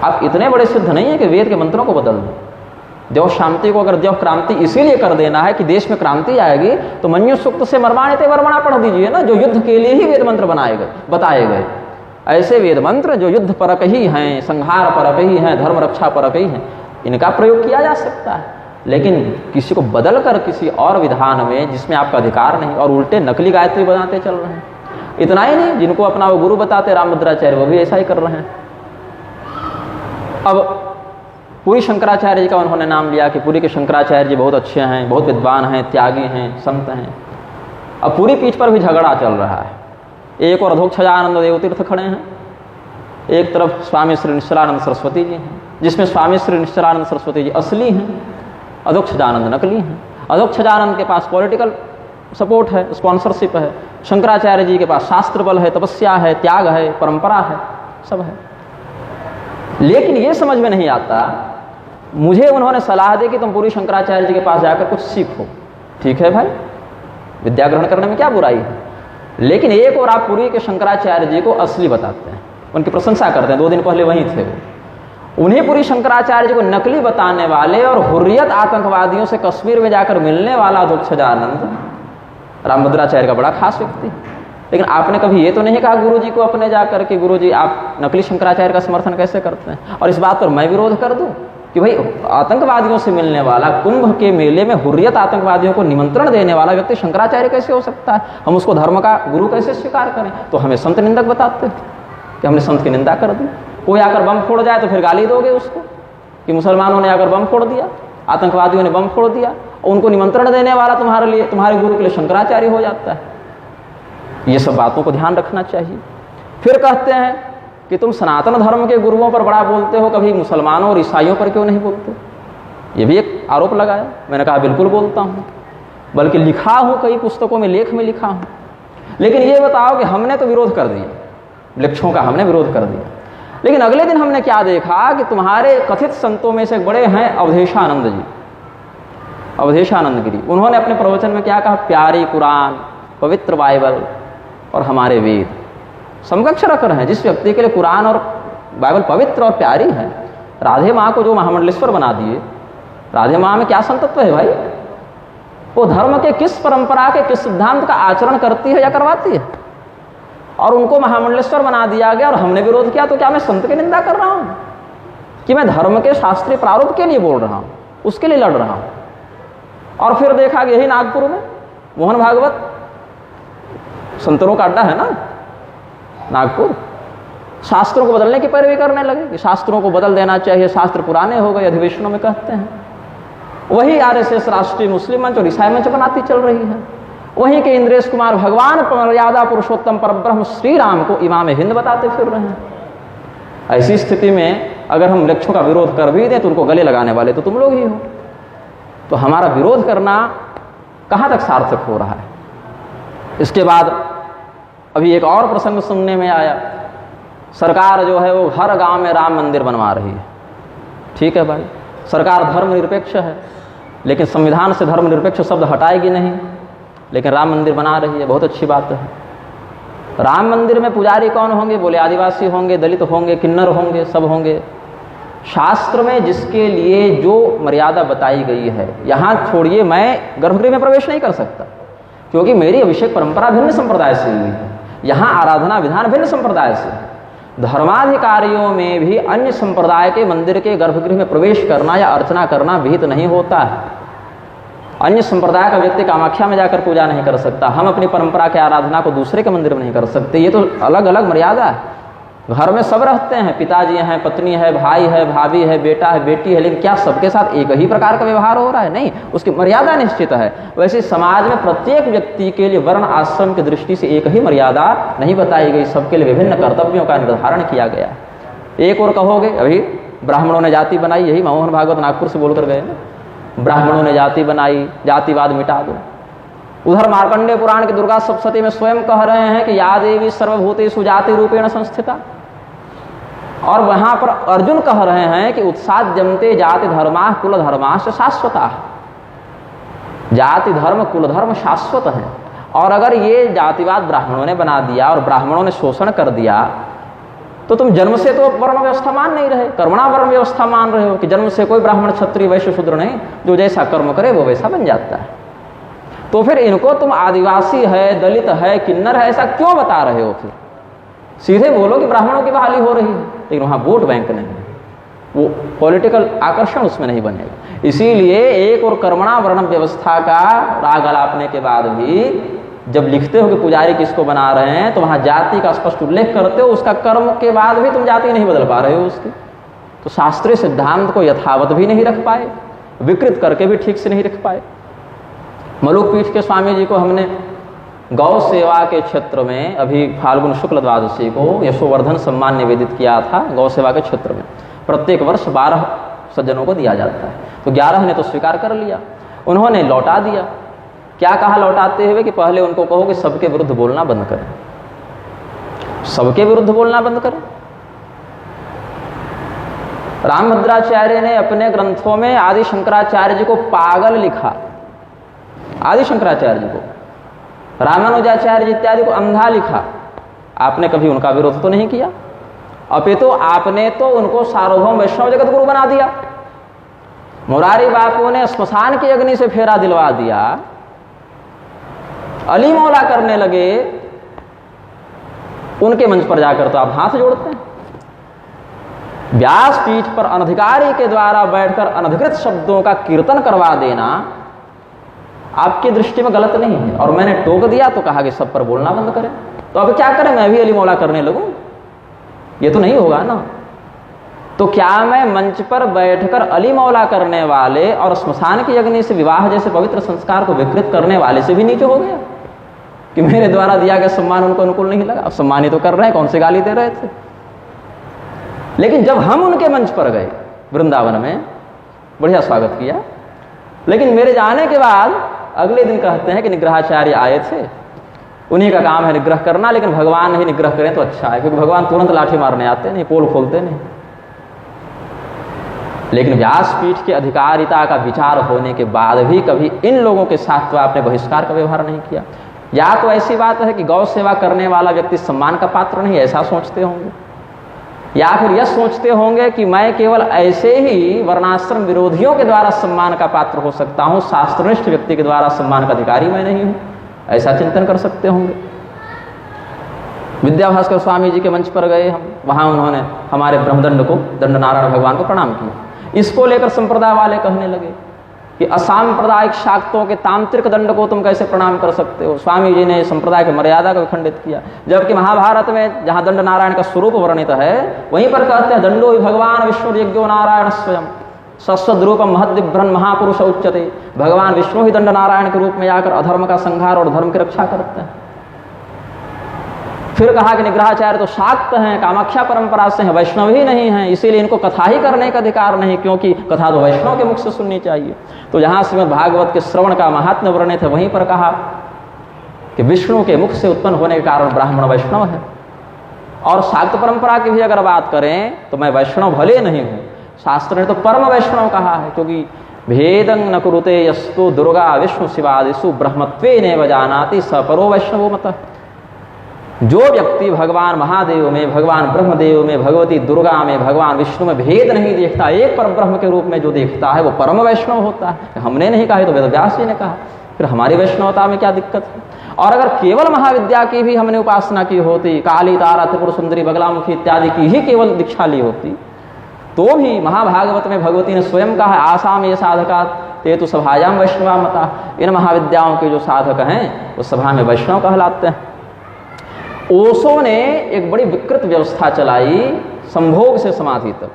आप इतने बड़े सिद्ध नहीं है कि वेद के मंत्रों को बदल दो। देव शांति को अगर देव क्रांति इसीलिए कर देना है कि देश में क्रांति आएगी, तो मन्यु सूक्त से मर्माणिते वर्मणा पढ़ दीजिए ना, जो युद्ध के लिए ही वेद मंत्र बनाए गए, बताए गए। ऐसे वेद मंत्र जो युद्ध परक ही हैं, संहार परक ही हैं, धर्म रक्षा परक ही हैं, इनका प्रयोग किया जा सकता है। लेकिन किसी को बदल कर किसी और विधान में जिसमें आपका अधिकार नहीं, और उल्टे नकली गायत्री बनाते चल रहे हैं। इतना ही नहीं, जिनको अपना वो गुरु बताते रामभद्राचार्य, वो भी ऐसा ही कर रहे हैं। अब पुरी शंकराचार्य जी का उन्होंने नाम लिया कि पुरी के शंकराचार्य जी बहुत अच्छे हैं, बहुत विद्वान हैं, त्यागी हैं, संत हैं। अब पूरी पीठ पर भी झगड़ा चल रहा है। एक और अधोक्षजानंद देव तीर्थ खड़े हैं, एक तरफ स्वामी श्री निश्चलानंद सरस्वती जी हैं। जिसमें स्वामी श्री निश्चलानंद सरस्वती जी असली हैं, अधोक्षजानंद नकली हैं। अधोक्षजानंद के पास पॉलिटिकल सपोर्ट है, स्पॉन्सरशिप है। शंकराचार्य जी के पास शास्त्र बल है, तपस्या है, त्याग है, परंपरा है, सब है। लेकिन ये समझ में नहीं आता, मुझे उन्होंने सलाह दी कि तुम पूरी शंकराचार्य जी के पास जाकर कुछ सीखो। ठीक है भाई, विद्या ग्रहण करने में क्या बुराई है, लेकिन एक और आप पूरी के शंकराचार्य जी को असली बताते हैं, उनकी प्रशंसा करते हैं। 2 दिन पहले वहीं थे वो। उन्हें पूरी शंकराचार्य जी को नकली बताने वाले और हुर्रियत आतंकवादियों से कश्मीर में जाकर मिलने वाला अधोक्षजानंद रामभद्राचार्य का बड़ा खास व्यक्ति। लेकिन आपने कभी ये तो नहीं कहा गुरु जी को अपने जाकर के, गुरु जी आप नकली शंकराचार्य का समर्थन कैसे करते हैं, और इस बात पर मैं विरोध कर दूं कि भाई आतंकवादियों से मिलने वाला, कुंभ के मेले में हुर्रियत आतंकवादियों को निमंत्रण देने वाला व्यक्ति शंकराचार्य कैसे हो सकता है? हम उसको धर्म का गुरु कैसे स्वीकार करें? तो हमें संत निंदक बताते हैं कि हमने संत की निंदा कर दी। कोई आकर बम फोड़ जाए तो फिर गाली दोगे उसको कि मुसलमानों ने आकर बम फोड़ दिया, आतंकवादियों ने बम फोड़ दिया, और उनको निमंत्रण देने वाला तुम्हारे लिए, तुम्हारे गुरु के लिए शंकराचार्य हो जाता है। ये सब बातों को ध्यान रखना चाहिए। फिर कहते हैं कि तुम सनातन धर्म के गुरुओं पर बड़ा बोलते हो, कभी मुसलमानों और ईसाइयों पर क्यों नहीं बोलते? ये भी एक आरोप लगाया। मैंने कहा बिल्कुल बोलता हूँ, बल्कि लिखा हूँ, कई पुस्तकों में लेख में लिखा हूँ। लेकिन ये बताओ कि हमने तो विरोध कर दिया, वृक्षों का हमने विरोध कर दिया, लेकिन अगले दिन हमने क्या देखा कि तुम्हारे कथित संतों में से बड़े हैं अवधेशानंद जी, अवधेशानंद गिरी। उन्होंने अपने प्रवचन में क्या कहा? प्यारी कुरान, पवित्र बाइबल और हमारे वेद समकक्ष रख रहे हैं। जिस व्यक्ति के लिए कुरान और बाइबल पवित्र और प्यारी है, राधे माँ को जो महामंडलेश्वर बना दिए, राधे माँ में क्या संतत्व है भाई? वो धर्म के किस परंपरा के किस सिद्धांत का आचरण करती है या करवाती है, और उनको महामंडलेश्वर बना दिया गया और हमने विरोध किया। तो क्या मैं संत की निंदा कर रहा हूँ कि मैं धर्म के शास्त्रीय प्रारूप के लिए बोल रहा हूँ, उसके लिए लड़ रहा हूँ? और फिर देखा कि यही नागपुर में मोहन भागवत, संतरों का अड्डा है ना नागपुर, शास्त्रों को बदलने की पैरवी करने लगे कि शास्त्रों को बदल देना चाहिए, शास्त्र पुराने हो गए, अधिवेशनों में कहते हैं। वही आरएसएस राष्ट्रीय मुस्लिम मंच और ईसाई मंच बनाती चल रही है। वहीं के इंद्रेश कुमार भगवान मर्यादा पुरुषोत्तम परब्रह्म श्री राम को इमाम हिंद बताते फिर रहे हैं। ऐसी स्थिति में अगर हम वृक्षों का विरोध कर भी दें तो उनको गले लगाने वाले तो तुम लोग ही हो। तो हमारा विरोध करना कहाँ तक सार्थक हो रहा है? इसके बाद अभी एक और प्रसंग सुनने में आया, सरकार जो है वो हर गांव में राम मंदिर बनवा रही है। ठीक है भाई, सरकार धर्मनिरपेक्ष है, लेकिन संविधान से धर्मनिरपेक्ष शब्द हटाएगी नहीं, लेकिन राम मंदिर बना रही है, बहुत अच्छी बात है। राम मंदिर में पुजारी कौन होंगे? बोले आदिवासी होंगे, दलित होंगे, किन्नर होंगे, सब होंगे। शास्त्र में जिसके लिए जो मर्यादा बताई गई है, यहाँ छोड़िए, मैं गर्भगृह में प्रवेश नहीं कर सकता क्योंकि मेरी अभिषेक परंपरा भिन्न संप्रदाय से हुई है, यहाँ आराधना विधान भिन्न संप्रदाय से है। धर्माधिकारियों में भी अन्य संप्रदाय के मंदिर के गर्भगृह में प्रवेश करना या अर्चना करना विहित नहीं होता है। अन्य संप्रदाय का व्यक्ति कामाख्या में जाकर पूजा नहीं कर सकता, हम अपनी परंपरा के आराधना को दूसरे के मंदिर में नहीं कर सकते। ये तो अलग अलग मर्यादा है। घर में सब रहते हैं, पिताजी हैं, पत्नी है, भाई है, भाभी है, बेटा है, बेटी है, लेकिन क्या सबके साथ एक ही प्रकार का व्यवहार हो रहा है? नहीं, उसकी मर्यादा निश्चित है। वैसे समाज में प्रत्येक व्यक्ति के लिए वर्ण आश्रम की दृष्टि से एक ही मर्यादा नहीं बताई गई, सबके लिए विभिन्न कर्तव्यों का निर्धारण किया गया। एक और कहोगे अभी ब्राह्मणों ने जाति बनाई, यही मोहन भागवत नागपुर से बोलकर गए ना, ब्राह्मणों ने जाति बनाई, जातिवाद मिटा दो। उधर मार्कंडेय पुराण के दुर्गा सप्तशती में स्वयं कह रहे हैं कि या देवी सर्वभूतेषु जाति रूपेण संस्थिता, और वहां पर अर्जुन कह रहे हैं कि उत्साद्यन्ते जाति धर्मा कुल धर्माश्च शाश्वता। जाति धर्म कुल धर्म शाश्वत है, और अगर ये जातिवाद ब्राह्मणों ने बना दिया और ब्राह्मणों ने शोषण कर दिया तो तुम जन्म से तो वर्ण व्यवस्था मान नहीं रहे, कर्मणा वर्ण व्यवस्था मान रहे हो कि जन्म से कोई ब्राह्मण क्षत्रिय वैश्य शूद्र नहीं, जो जैसा कर्म करे वो वैसा बन जाता है। तो फिर इनको तुम आदिवासी है, दलित है, किन्नर है, ऐसा क्यों बता रहे हो? फिर सीधे बोलो कि ब्राह्मणों की बहाली हो रही है, लेकिन वहाँ वोट बैंक नहीं है, वो पॉलिटिकल आकर्षण उसमें नहीं बनेगा। इसीलिए एक और कर्मणा वर्ण व्यवस्था का राग अलापने के बाद भी जब लिखते हो कि पुजारी किसको बना रहे हैं तो वहाँ जाति का स्पष्ट उल्लेख करते हो, उसका कर्म के बाद भी तुम जाति नहीं बदल पा रहे हो उसकी। तो शास्त्रीय सिद्धांत को यथावत भी नहीं रख पाए, विकृत करके भी ठीक से नहीं रख पाए। मलुक पीठ के स्वामी जी को हमने गौ सेवा के क्षेत्र में अभी फाल्गुन शुक्ल द्वादशी को यशोवर्धन सम्मान निवेदित किया था गौ सेवा के क्षेत्र में। प्रत्येक वर्ष 12 सज्जनों को दिया जाता है। तो 11 ने तो स्वीकार कर लिया, उन्होंने लौटा दिया। क्या कहा लौटाते हुए कि पहले उनको कहो कि सबके विरुद्ध बोलना बंद करें, सबके विरुद्ध बोलना बंद करें। रामभद्राचार्य ने अपने ग्रंथों में आदि शंकराचार्य जी को पागल लिखा, आदि शंकराचार्य जी को, रामानुजाचार्य जी इत्यादि को अंधा लिखा। आपने कभी उनका विरोध तो नहीं किया, अपितु आपने तो उनको सार्वभौम वैष्णव जगत गुरु बना दिया। मुरारी बापू ने स्मशान की अग्नि से फेरा दिलवा दिया, अली मौला करने लगे, उनके मंच पर जाकर तो आप हाथ जोड़ते हैं। व्यासपीठ पर अनधिकारी के द्वारा बैठकर अनधिकृत शब्दों का कीर्तन करवा देना आपकी दृष्टि में गलत नहीं है, और मैंने टोक दिया तो कहा कि सब पर बोलना बंद करें। तो अब क्या करें, मैं भी अली मौला करने लगूं? ये तो नहीं होगा ना। तो क्या मैं मंच पर बैठकर अली मौला करने वाले और श्मशान की अग्नि से विवाह जैसे पवित्र संस्कार को विकृत करने वाले से भी नीचे हो गया कि मेरे द्वारा दिया गया सम्मान उनको अनुकूल नहीं लगा? अब सम्मान ही तो कर रहे हैं, कौन से गाली दे रहे थे। लेकिन जब हम उनके मंच पर गए वृंदावन में, बढ़िया स्वागत किया, लेकिन मेरे जाने के बाद अगले दिन कहते हैं कि निग्रहाचार्य आए थे, उन्हीं का काम है निग्रह करना, लेकिन भगवान ही निग्रह करें तो अच्छा है, क्योंकि भगवान तुरंत लाठी मारने आते नहीं, पोल खोलते नहीं। लेकिन व्यासपीठ के अधिकारिता का विचार होने के बाद भी कभी इन लोगों के साथ तो आपने बहिष्कार का व्यवहार नहीं किया। या तो ऐसी बात है कि गौ सेवा करने वाला व्यक्ति सम्मान का पात्र नहीं, ऐसा सोचते होंगे, या फिर यह सोचते होंगे कि मैं केवल ऐसे ही वर्णाश्रम विरोधियों के द्वारा सम्मान का पात्र हो सकता हूं, शास्त्रनिष्ठ व्यक्ति के द्वारा सम्मान का अधिकारी मैं नहीं हूं, ऐसा चिंतन कर सकते होंगे। विद्याभास्कर स्वामी जी के मंच पर गए हम, वहां उन्होंने हमारे ब्रह्मदंड को, दंड नारायण भगवान को प्रणाम किया। इसको लेकर संप्रदाय वाले कहने लगे कि असांप्रदायिक शाक्तों के तांत्रिक दंड को तुम कैसे प्रणाम कर सकते हो? स्वामी जी ने संप्रदाय की मर्यादा को खंडित किया, जबकि महाभारत में जहां दंड नारायण का स्वरूप वर्णित है वहीं पर कहते हैं दंडो ही भगवान विष्णु यज्ञो नारायण स्वयं सस्वद्रूपम महद्विभ्रन महापुरुष उच्यते। भगवान विष्णु ही दंड नारायण के रूप में आकर अधर्म का संहार और धर्म की रक्षा करते हैं। फिर कहा कि निग्रहाचार्य तो शाक्त हैं, कामाख्या परंपरा से हैं, वैष्णव ही नहीं हैं, इसीलिए इनको कथा ही करने का अधिकार नहीं, क्योंकि कथा तो वैष्णव के मुख से सुननी चाहिए। तो जहां श्रीमद् भागवत के श्रवण का महात्म्य वर्णित है वहीं पर कहा कि विष्णु के मुख से उत्पन्न होने के कारण ब्राह्मण वैष्णव है। और शाक्त परंपरा की भी अगर बात करें तो मैं वैष्णव भले नहीं हूं, शास्त्र ने तो परम वैष्णव कहा है, क्योंकि भेदं न कुरुते यस्तु दुर्गा विष्णु शिवादिषु ब्रह्मत्वेनेव जानाति स परो वैष्णवो मतः। जो व्यक्ति भगवान महादेव में, भगवान ब्रह्मदेव में, भगवती दुर्गा में, भगवान विष्णु में भेद नहीं देखता, एक पर ब्रह्म के रूप में जो देखता है वो परम वैष्णव होता है। हमने नहीं कहा, तो वेदव्यास जी ने कहा, फिर हमारी वैष्णवता में क्या दिक्कत है? और अगर केवल महाविद्या की भी हमने उपासना की होती, काली तारा त्रिपुर सुंदरी बगलामुखी इत्यादि की ही केवल दीक्षा ली होती, तो भी महाभागवत में भगवती ने स्वयं कहा है आसाम ये साधका ते तो सभायाम वैष्णवा मता। इन महाविद्याओं के जो साधक हैं वो सभा में वैष्णव कहलाते हैं। ओशो ने एक बड़ी विकृत व्यवस्था चलाई, संभोग से समाधि तक।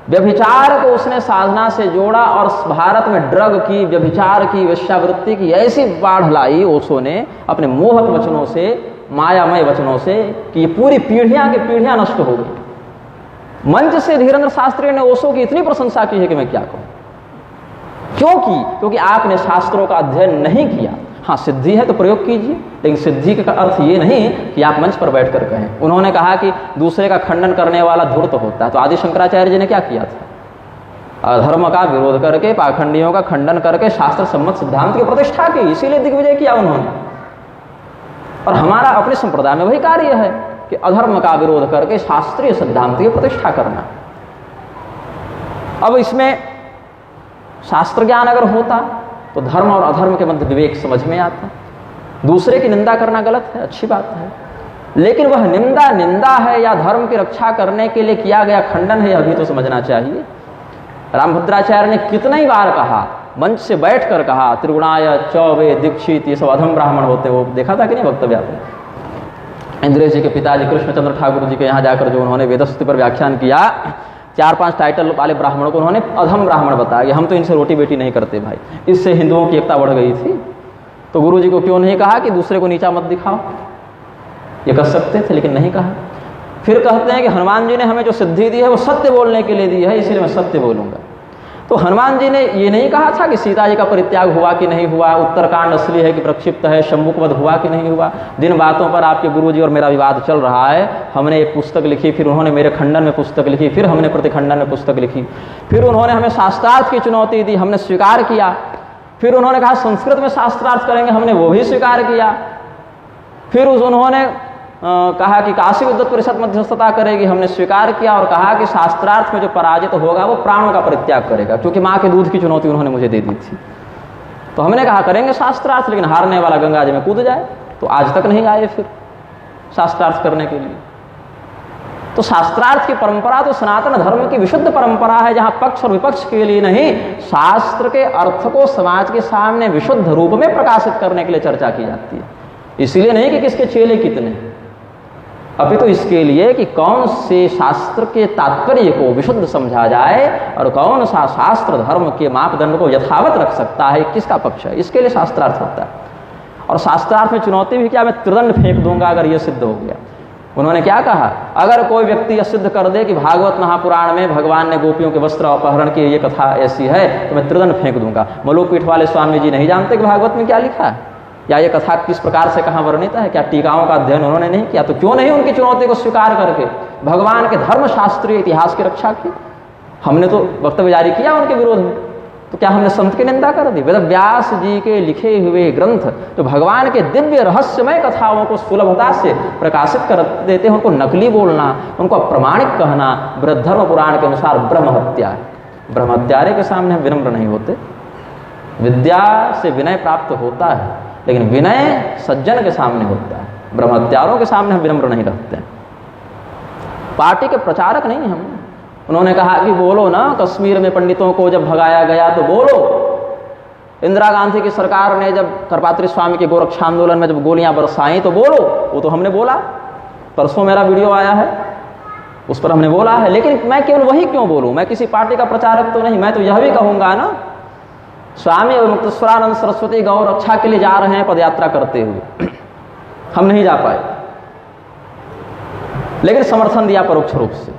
व्यभिचार को उसने साधना से जोड़ा और भारत में ड्रग की, व्यभिचार की, वेश्यावृत्ति की ऐसी बाढ़ लाई ओशो ने अपने मोहक वचनों से, मायामय वचनों से, कि ये पूरी पीढ़ियां की पीढ़ियां नष्ट हो गई। मंच से धीरेन्द्र शास्त्री ने ओशो की इतनी प्रशंसा की है कि मैं क्या कहूं। क्यों की? क्योंकि आपने शास्त्रों का अध्ययन नहीं किया। हाँ, सिद्धि है तो प्रयोग कीजिए, लेकिन सिद्धि का अर्थ ये नहीं कि आप मंच पर बैठकर कहें। उन्होंने कहा कि दूसरे का खंडन करने वाला धूर्त होता है, तो आदि शंकराचार्य जी ने क्या किया था? अधर्म का विरोध करके, पाखंडियों का खंडन करके शास्त्र सम्मत सिद्धांत की प्रतिष्ठा की, इसीलिए दिग्विजय किया उन्होंने। और हमारा अपने संप्रदाय में वही कार्य है कि अधर्म का विरोध करके शास्त्रीय सिद्धांत की प्रतिष्ठा करना। अब इसमें शास्त्र ज्ञान अगर होता तो धर्म और अधर्म के मध्य विवेक समझ में आता। दूसरे की निंदा करना गलत है, अच्छी बात है, लेकिन वह निंदा निंदा है या धर्म की रक्षा करने के लिए किया गया खंडन है, यह भी तो समझना चाहिए। रामभद्राचार्य ने कितनी बार कहा, मंच से बैठकर कहा, त्रिगुणाय चौबे दीक्षित ये सब अधम ब्राह्मण होते, वो देखा था कि नहीं वक्तव्य आपने? इंद्रेश जी के पिताजी कृष्णचंद्र ठाकुर जी के यहाँ जाकर जो उन्होंने वेदस्तुति पर व्याख्यान किया, 4-5 टाइटल वाले ब्राह्मणों को उन्होंने अधम ब्राह्मण बताया, हम तो इनसे रोटी बेटी नहीं करते भाई, इससे हिंदुओं की एकता बढ़ गई थी। तो गुरु जी को क्यों नहीं कहा कि दूसरे को नीचा मत दिखाओ? ये कर सकते थे, लेकिन नहीं कहा। फिर कहते हैं कि हनुमान जी ने हमें जो सिद्धि दी है वो सत्य बोलने के लिए दी है, इसलिए मैं सत्य बोलूँगा। तो हनुमान जी ने ये नहीं कहा था कि सीता जी का परित्याग हुआ कि नहीं हुआ, उत्तरकांड असली है कि प्रक्षिप्त है, शंभुक वध हुआ कि नहीं हुआ। जिन बातों पर आपके गुरुजी और मेरा विवाद चल रहा है, हमने एक पुस्तक लिखी, फिर उन्होंने मेरे खंडन में पुस्तक लिखी, फिर हमने प्रतिखंडन में पुस्तक लिखी, फिर उन्होंने हमें शास्त्रार्थ की चुनौती दी, हमने स्वीकार किया, फिर उन्होंने कहा संस्कृत में शास्त्रार्थ करेंगे, हमने वो भी स्वीकार किया, फिर उन्होंने कहा कि काशी विद्वत परिषद मध्यस्थता करेगी, हमने स्वीकार किया, और कहा कि शास्त्रार्थ में जो पराजित होगा वो प्राणों का परित्याग करेगा, क्योंकि माँ के दूध की चुनौती उन्होंने मुझे दे दी थी। तो हमने कहा करेंगे शास्त्रार्थ, लेकिन हारने वाला गंगा जी में कूद जाए। तो आज तक नहीं आए फिर शास्त्रार्थ करने के लिए। तो शास्त्रार्थ की परंपरा तो सनातन धर्म की विशुद्ध परंपरा है, जहाँ पक्ष और विपक्ष के लिए नहीं, शास्त्र के अर्थ को समाज के सामने विशुद्ध रूप में प्रकाशित करने के लिए चर्चा की जाती है। इसलिए नहीं कि किसके चेले कितने, अभी तो इसके लिए कि कौन से शास्त्र के तात्पर्य को विशुद्ध समझा जाए और कौन सा शास्त्र धर्म के मापदंड को यथावत रख सकता है, किसका पक्ष है, इसके लिए शास्त्रार्थ होता है। और शास्त्रार्थ में चुनौती भी क्या, मैं त्रिदंड फेंक दूंगा अगर यह सिद्ध हो गया। उन्होंने क्या कहा, अगर कोई व्यक्ति यह सिद्ध कर दे कि भागवत महापुराण में भगवान ने गोपियों के वस्त्र अपहरण की ये कथा ऐसी है, तो मैं त्रिदंड फेंक दूंगा। मलुकपीठ वाले स्वामी जी नहीं जानते कि भागवत में क्या लिखा है, या ये कथा किस प्रकार से कहाँ वर्णित है, क्या टीकाओं का अध्ययन उन्होंने नहीं किया? तो क्यों नहीं उनकी चुनौती को स्वीकार करके भगवान के धर्म शास्त्रीय इतिहास की रक्षा की? हमने तो वक्तव्य जारी किया उनके विरोध में, तो क्या हमने संत की निंदा कर दी? वेद व्यास जी के लिखे हुए ग्रंथ जो भगवान के दिव्य रहस्यमय कथाओं को सुलभता से प्रकाशित कर देते हैं, उनको नकली बोलना, उनको अप्रमाणिक कहना बृहद्धर्म पुराण के अनुसार ब्रह्म हत्या है। ब्रह्म हत्यारे के सामने हम विनम्र नहीं होते। विद्या से विनय प्राप्त होता है, लेकिन विनय सज्जन के सामने होता है, ब्रह्मत्यारों के सामने हम विनम्र नहीं रहते। पार्टी के प्रचारक नहीं हम। उन्होंने कहा कि बोलो ना, कश्मीर में पंडितों को जब भगाया गया तो बोलो। इंदिरा गांधी की सरकार ने जब करपात्री स्वामी के गोरक्षा आंदोलन में जब गोलियां बरसाई तो बोलो, वो तो हमने बोला। परसों मेरा वीडियो आया है, उस पर हमने बोला है। लेकिन मैं केवल वही क्यों बोलूं? मैं किसी पार्टी का प्रचारक तो नहीं। मैं तो यह भी कहूंगा ना, स्वामी मुक्तेश्वरानंद सरस्वती गौ रक्षा के लिए जा रहे हैं पदयात्रा करते हुए, हम नहीं जा पाए, लेकिन समर्थन दिया परोक्ष रूप से।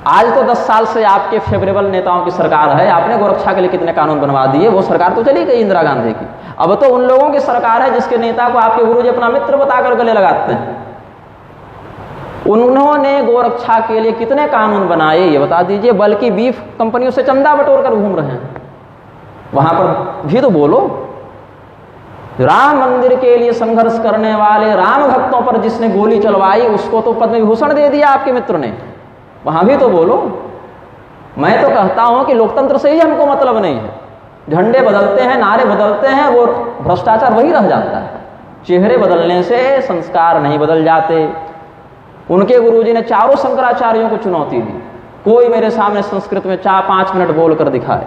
आज तो 10 साल से आपके फेवरेबल नेताओं की सरकार है, आपने गोरक्षा के लिए कितने कानून बनवा दिए, वो सरकार तो चली गई इंदिरा गांधी की। अब तो उन लोगों की सरकार है जिसके नेता को आपके गुरुजी अपना मित्र बताकर गले लगाते हैं। उन्होंने गोरक्षा के लिए कितने कानून बनाए ये बता दीजिए, बल्कि बीफ कंपनियों से चंदा बटोर कर घूम रहे हैं। वहां पर भी तो बोलो। राम मंदिर के लिए संघर्ष करने वाले राम भक्तों पर जिसने गोली चलवाई उसको तो पद्म विभूषण दे दिया आपके मित्र ने, वहां भी तो बोलो। मैं तो कहता हूं कि लोकतंत्र से ही हमको मतलब नहीं है। झंडे बदलते हैं, नारे बदलते हैं, वो भ्रष्टाचार वही रह जाता है। चेहरे बदलने से संस्कार नहीं बदल जाते। उनके गुरुजी ने चारों शंकराचार्यों को चुनौती दी, कोई मेरे सामने संस्कृत में 4-5 मिनट बोल कर दिखाए।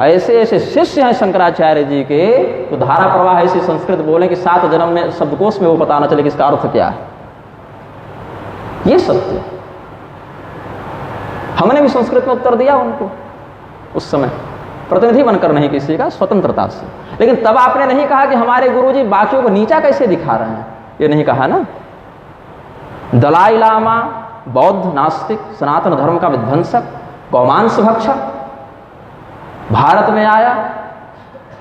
ऐसे ऐसे शिष्य हैं शंकराचार्य जी के, तो धारा प्रवाह ऐसी संस्कृत बोले कि 7 जन्म में शब्दकोश में वो पता ना चले कि इसका अर्थ क्या है। ये सत्य। हमने भी संस्कृत में उत्तर दिया उनको उस समय, प्रतिनिधि बनकर नहीं, किसी का स्वतंत्रता से। लेकिन तब आपने नहीं कहा कि हमारे गुरुजी बाकियों को नीचा कैसे दिखा रहे हैं, ये नहीं कहा ना। दलाई लामा बौद्ध नास्तिक, सनातन धर्म का विध्वंसक, गौमांस भक्षक भारत में आया।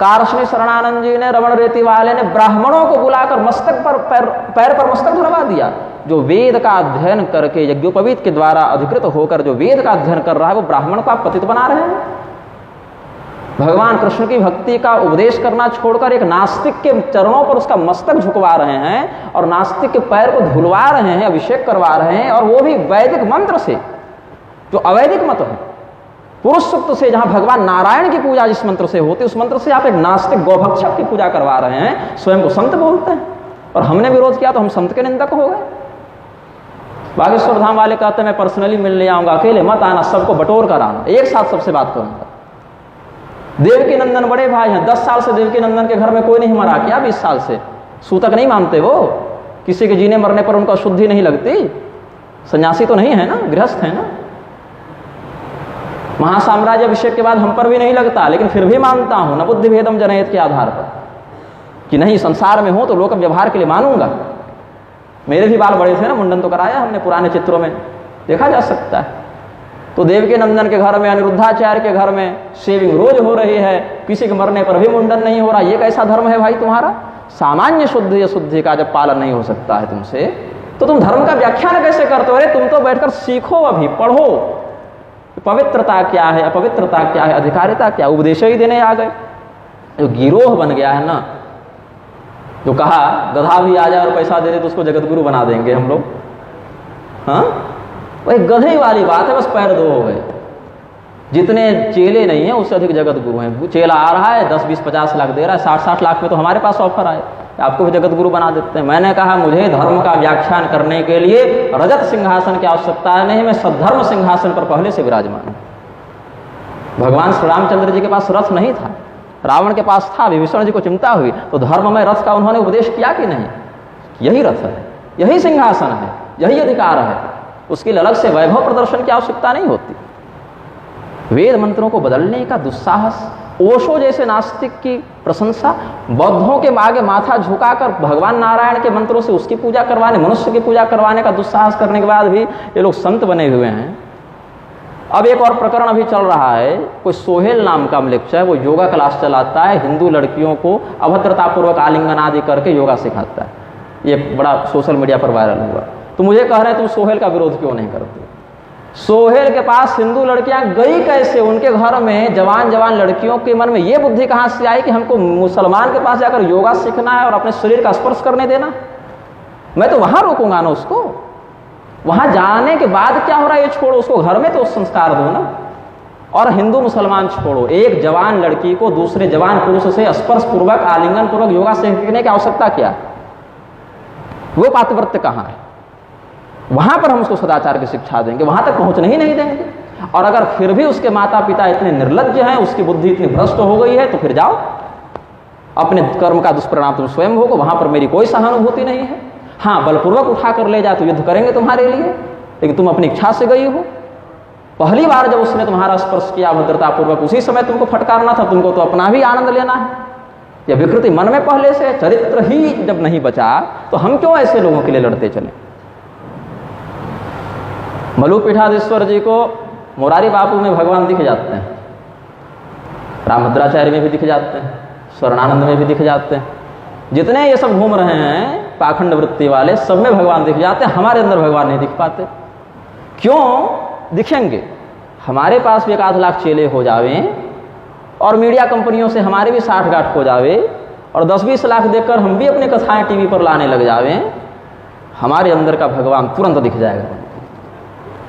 कारशनी शरणानंद जी ने, रमण रेती वाले ने ब्राह्मणों को बुलाकर मस्तक पर पैर पर मस्तक धरवा दिया। जो वेद का अध्ययन करके यज्ञोपवीत के द्वारा अधिकृत होकर जो वेद का अध्ययन कर रहा है, वो ब्राह्मण को आप पतित बना रहे हैं। भगवान कृष्ण की भक्ति का उपदेश करना छोड़कर एक नास्तिक के चरणों पर उसका मस्तक झुकवा रहे हैं और नास्तिक के पैर को धुलवा रहे हैं, अभिषेक करवा रहे हैं, और वो भी वैदिक मंत्र से, जो अवैदिक मत है। पुरुष सूक्त से, जहां भगवान नारायण की पूजा जिस मंत्र से होती, उस मंत्र से आप एक नास्तिक गौभक्षक की पूजा करवा रहे हैं, स्वयं को संत बोलते हैं। और हमने विरोध किया तो हम संत के निंदक हो गए। बागेश्वर धाम वाले कहते हैं मैं पर्सनली मिलने आऊंगा, अकेले मत आना, सबको बटोर कर आना, एक साथ सबसे बात करूंगा। देवकी नंदन बड़े भाई हैं, 10 साल से देवकी नंदन के घर में कोई नहीं मरा क्या? 20 साल से सूतक नहीं मानते वो, किसी के जीने मरने पर उनको अशुद्धि नहीं लगती। सन्यासी तो नहीं है ना, गृहस्थ है ना। महासाम्राज्य अभिषेक के बाद हम पर भी नहीं लगता, लेकिन फिर भी मानता हूं न बुद्धि भेदम जनयत के आधार पर कि नहीं, संसार में हो तो लोक व्यवहार के लिए मानूंगा। मेरे भी बाल बड़े थे ना, मुंडन तो कराया हमने, पुराने चित्रों में देखा जा सकता है। तो देवकी नंदन के घर में, अनिरुद्धाचार्य के घर में शेविंग रोज हो रही है, किसी के मरने पर भी मुंडन नहीं हो रहा। ये कैसा धर्म है भाई तुम्हारा? सामान्य शुद्ध या शुद्धि का जब पालन नहीं हो सकता है तुमसे, तो तुम धर्म का व्याख्यान कैसे करते हो? अरे तुम तो बैठकर सीखो, अभी पढ़ो, पवित्रता क्या है, अपवित्रता क्या है, अधिकारिता क्या, उपदेश ही देने आ गए। जो गिरोह बन गया है ना, जो कहा गधा भी आ जाए और पैसा दे दे तो उसको जगत गुरु बना देंगे हम लोग, हाँ, वही गधे वाली बात है, बस पैर दो हो गए। जितने चेले नहीं है उससे अधिक जगत गुरु हैं। चेला आ रहा है 10, 20, 50 लाख दे रहा है, 60 लाख में तो हमारे पास ऑफर आए, आपको भी जगत गुरु बना देते हैं। मैंने कहा मुझे धर्म का व्याख्यान करने के लिए रजत सिंहासन की आवश्यकता नहीं, मैं सद्धर्म सिंहासन पर पहले से विराजमान हूं। भगवान श्री रामचंद्र जी के पास रथ नहीं था, रावण के पास था, विभीषण जी को चिंता हुई तो धर्म में रथ का उन्होंने उपदेश किया कि नहीं? यही रथ है, यही सिंहासन है, यही अधिकार है, उसके लिए अलग से वैभव प्रदर्शन की आवश्यकता नहीं होती। वेद मंत्रों को बदलने का दुस्साहस, ओशो जैसे नास्तिक की प्रशंसा, बौद्धों के आगे माथा झुकाकर भगवान नारायण के मंत्रों से उसकी पूजा करवाने, मनुष्य की पूजा करवाने का दुस्साहस करने के बाद भी ये लोग संत बने हुए हैं। अब एक और प्रकरण अभी चल रहा है, कोई सोहेल नाम का मलिक्ष है, वो योगा क्लास चलाता है, हिंदू लड़कियों को अभद्रतापूर्वक आलिंगन आदि करके योगा सिखाता है। ये बड़ा सोशल मीडिया पर वायरल हुआ। तो मुझे कह रहे हैं तुम सोहेल का विरोध क्यों नहीं करते? सोहेल के पास हिंदू लड़कियां गई कैसे? उनके घर में जवान जवान लड़कियों के मन में ये बुद्धि कहां से आई कि हमको मुसलमान के पास जाकर योगा सीखना है और अपने शरीर का स्पर्श करने देना? मैं तो वहां रोकूंगा ना उसको। वहां जाने के बाद क्या हो रहा है ये छोड़ो, उसको घर में तो संस्कार दो ना। और हिंदू मुसलमान छोड़ो, एक जवान लड़की को दूसरे जवान पुरुष से स्पर्श पूर्वक, आलिंगन पूर्वक योगा सीखने की आवश्यकता क्या? वो पातिव्रत्य कहां है? वहां पर हम उसको सदाचार की शिक्षा देंगे, वहां तक पहुंचने ही नहीं देंगे। और अगर फिर भी उसके माता पिता इतने निर्लज्ज हैं, उसकी बुद्धि इतनी भ्रष्ट हो गई है, तो फिर जाओ, अपने कर्म का दुष्परिणाम तुम स्वयं भोगो, वहां पर मेरी कोई सहानुभूति नहीं है। हाँ, बलपूर्वक उठा कर ले जाए तो युद्ध करेंगे तुम्हारे लिए, लेकिन तुम अपनी इच्छा से गई हो। पहली बार जब उसने तुम्हारा स्पर्श किया भद्रतापूर्वक, उसी समय तुमको फटकारना था, तुमको तो अपना भी आनंद लेना है। यह विकृति मन में पहले से, चरित्र ही जब नहीं बचा तो हम क्यों ऐसे लोगों के लिए लड़ते चले? मलुपीठाधीश्वर जी को मोरारी बापू में भगवान दिख जाते हैं, रामभद्राचार्य में भी दिख जाते हैं, स्वर्णानंद में भी दिख जाते हैं। जितने ये सब घूम रहे हैं पाखंड वृत्ति वाले, सब में भगवान दिख जाते हैं, हमारे अंदर भगवान नहीं दिख पाते। क्यों दिखेंगे? हमारे पास भी 1 लाख चेले हो जावे और मीडिया कंपनियों से हमारे भी 60 गांठ हो जावे और 10-20 लाख देखकर हम भी अपने कथाएं टीवी पर लाने लग जावे, हमारे अंदर का भगवान तुरंत दिख जाएगा।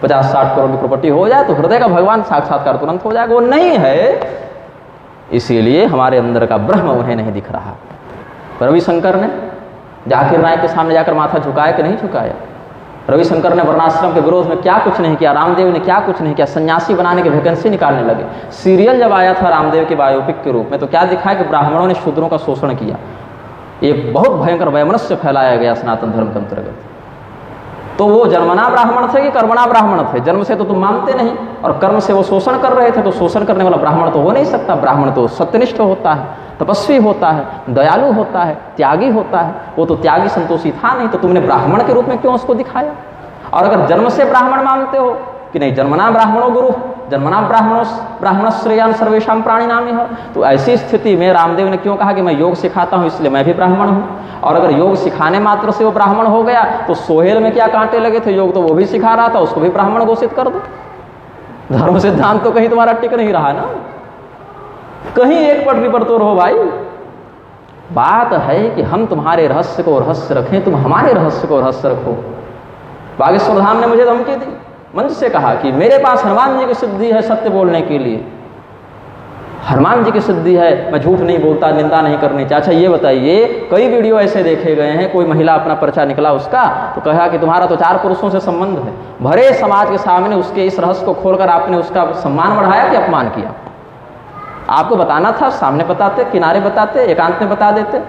50-60 करोड़ की प्रॉपर्टी हो जाए तो हृदय का भगवान साक्षात्कार तुरंत हो जाएगा। वो नहीं है, इसीलिए हमारे अंदर का ब्रह्म उन्हें नहीं दिख रहा। रविशंकर ने जाकिर नायक के सामने जाकर माथा झुकाया कि नहीं झुकाया? रविशंकर ने वर्णाश्रम के विरोध में क्या कुछ नहीं किया, रामदेव ने क्या कुछ नहीं किया, सन्यासी बनाने की वैकेंसी निकालने लगे। सीरियल जब आया था रामदेव के बायोपिक के रूप में, तो क्या दिखाया कि ब्राह्मणों ने शूद्रों का शोषण किया। एक बहुत भयंकर वैमनस्य फैलाया गया सनातन धर्म के अंतर्गत। तो वो जन्मना ब्राह्मण थे कि कर्मणा ब्राह्मण थे? जन्म से तो तुम मानते नहीं, और कर्म से वो शोषण कर रहे थे, तो शोषण करने वाला ब्राह्मण तो हो नहीं सकता। ब्राह्मण तो सत्यनिष्ठ होता है, तपस्वी होता है, दयालु होता है, त्यागी होता है। वो तो त्यागी संतोषी था नहीं, तो तुमने ब्राह्मण के रूप में क्यों उसको दिखाया? और अगर जन्म से ब्राह्मण मानते हो कि नहीं, जन्मना ब्राह्मणो गुरु, जन्मना ब्राह्मण श्रेयान सर्वेशम प्राणी नाम है, तो ऐसी स्थिति में रामदेव ने क्यों कहा कि मैं योग सिखाता हूं इसलिए मैं भी ब्राह्मण हूं? और अगर योग सिखाने मात्र से वो ब्राह्मण हो गया तो सोहेल में क्या कांटे लगे थे? योग तो वो भी सिखा रहा था, उसको भी ब्राह्मण घोषित कर दो। धर्म सिद्धांत तो कहीं तुम्हारा टिक नहीं रहा ना, कहीं एक पटरी पर तो रहो भाई। बात है कि हम तुम्हारे रहस्य को रहस्य रखें, तुम हमारे रहस्य को रहस्य रखो। बागेश्वर धाम ने मुझे धमकी दी, मंच से कहा कि मेरे पास हनुमान जी की सिद्धि है सत्य बोलने के लिए, हनुमान जी की सिद्धि है, मैं झूठ नहीं बोलता, निंदा नहीं करनी चाहिए। अच्छा ये बताइए, कई वीडियो ऐसे देखे गए हैं, कोई महिला अपना पर्चा निकला उसका, तो कहा कि तुम्हारा तो 4 पुरुषों से संबंध है। भरे समाज के सामने उसके इस रहस्य को खोलकर आपने उसका सम्मान बढ़ाया कि अपमान किया? आपको बताना था, सामने बताते, किनारे बताते, एकांत में बता देते,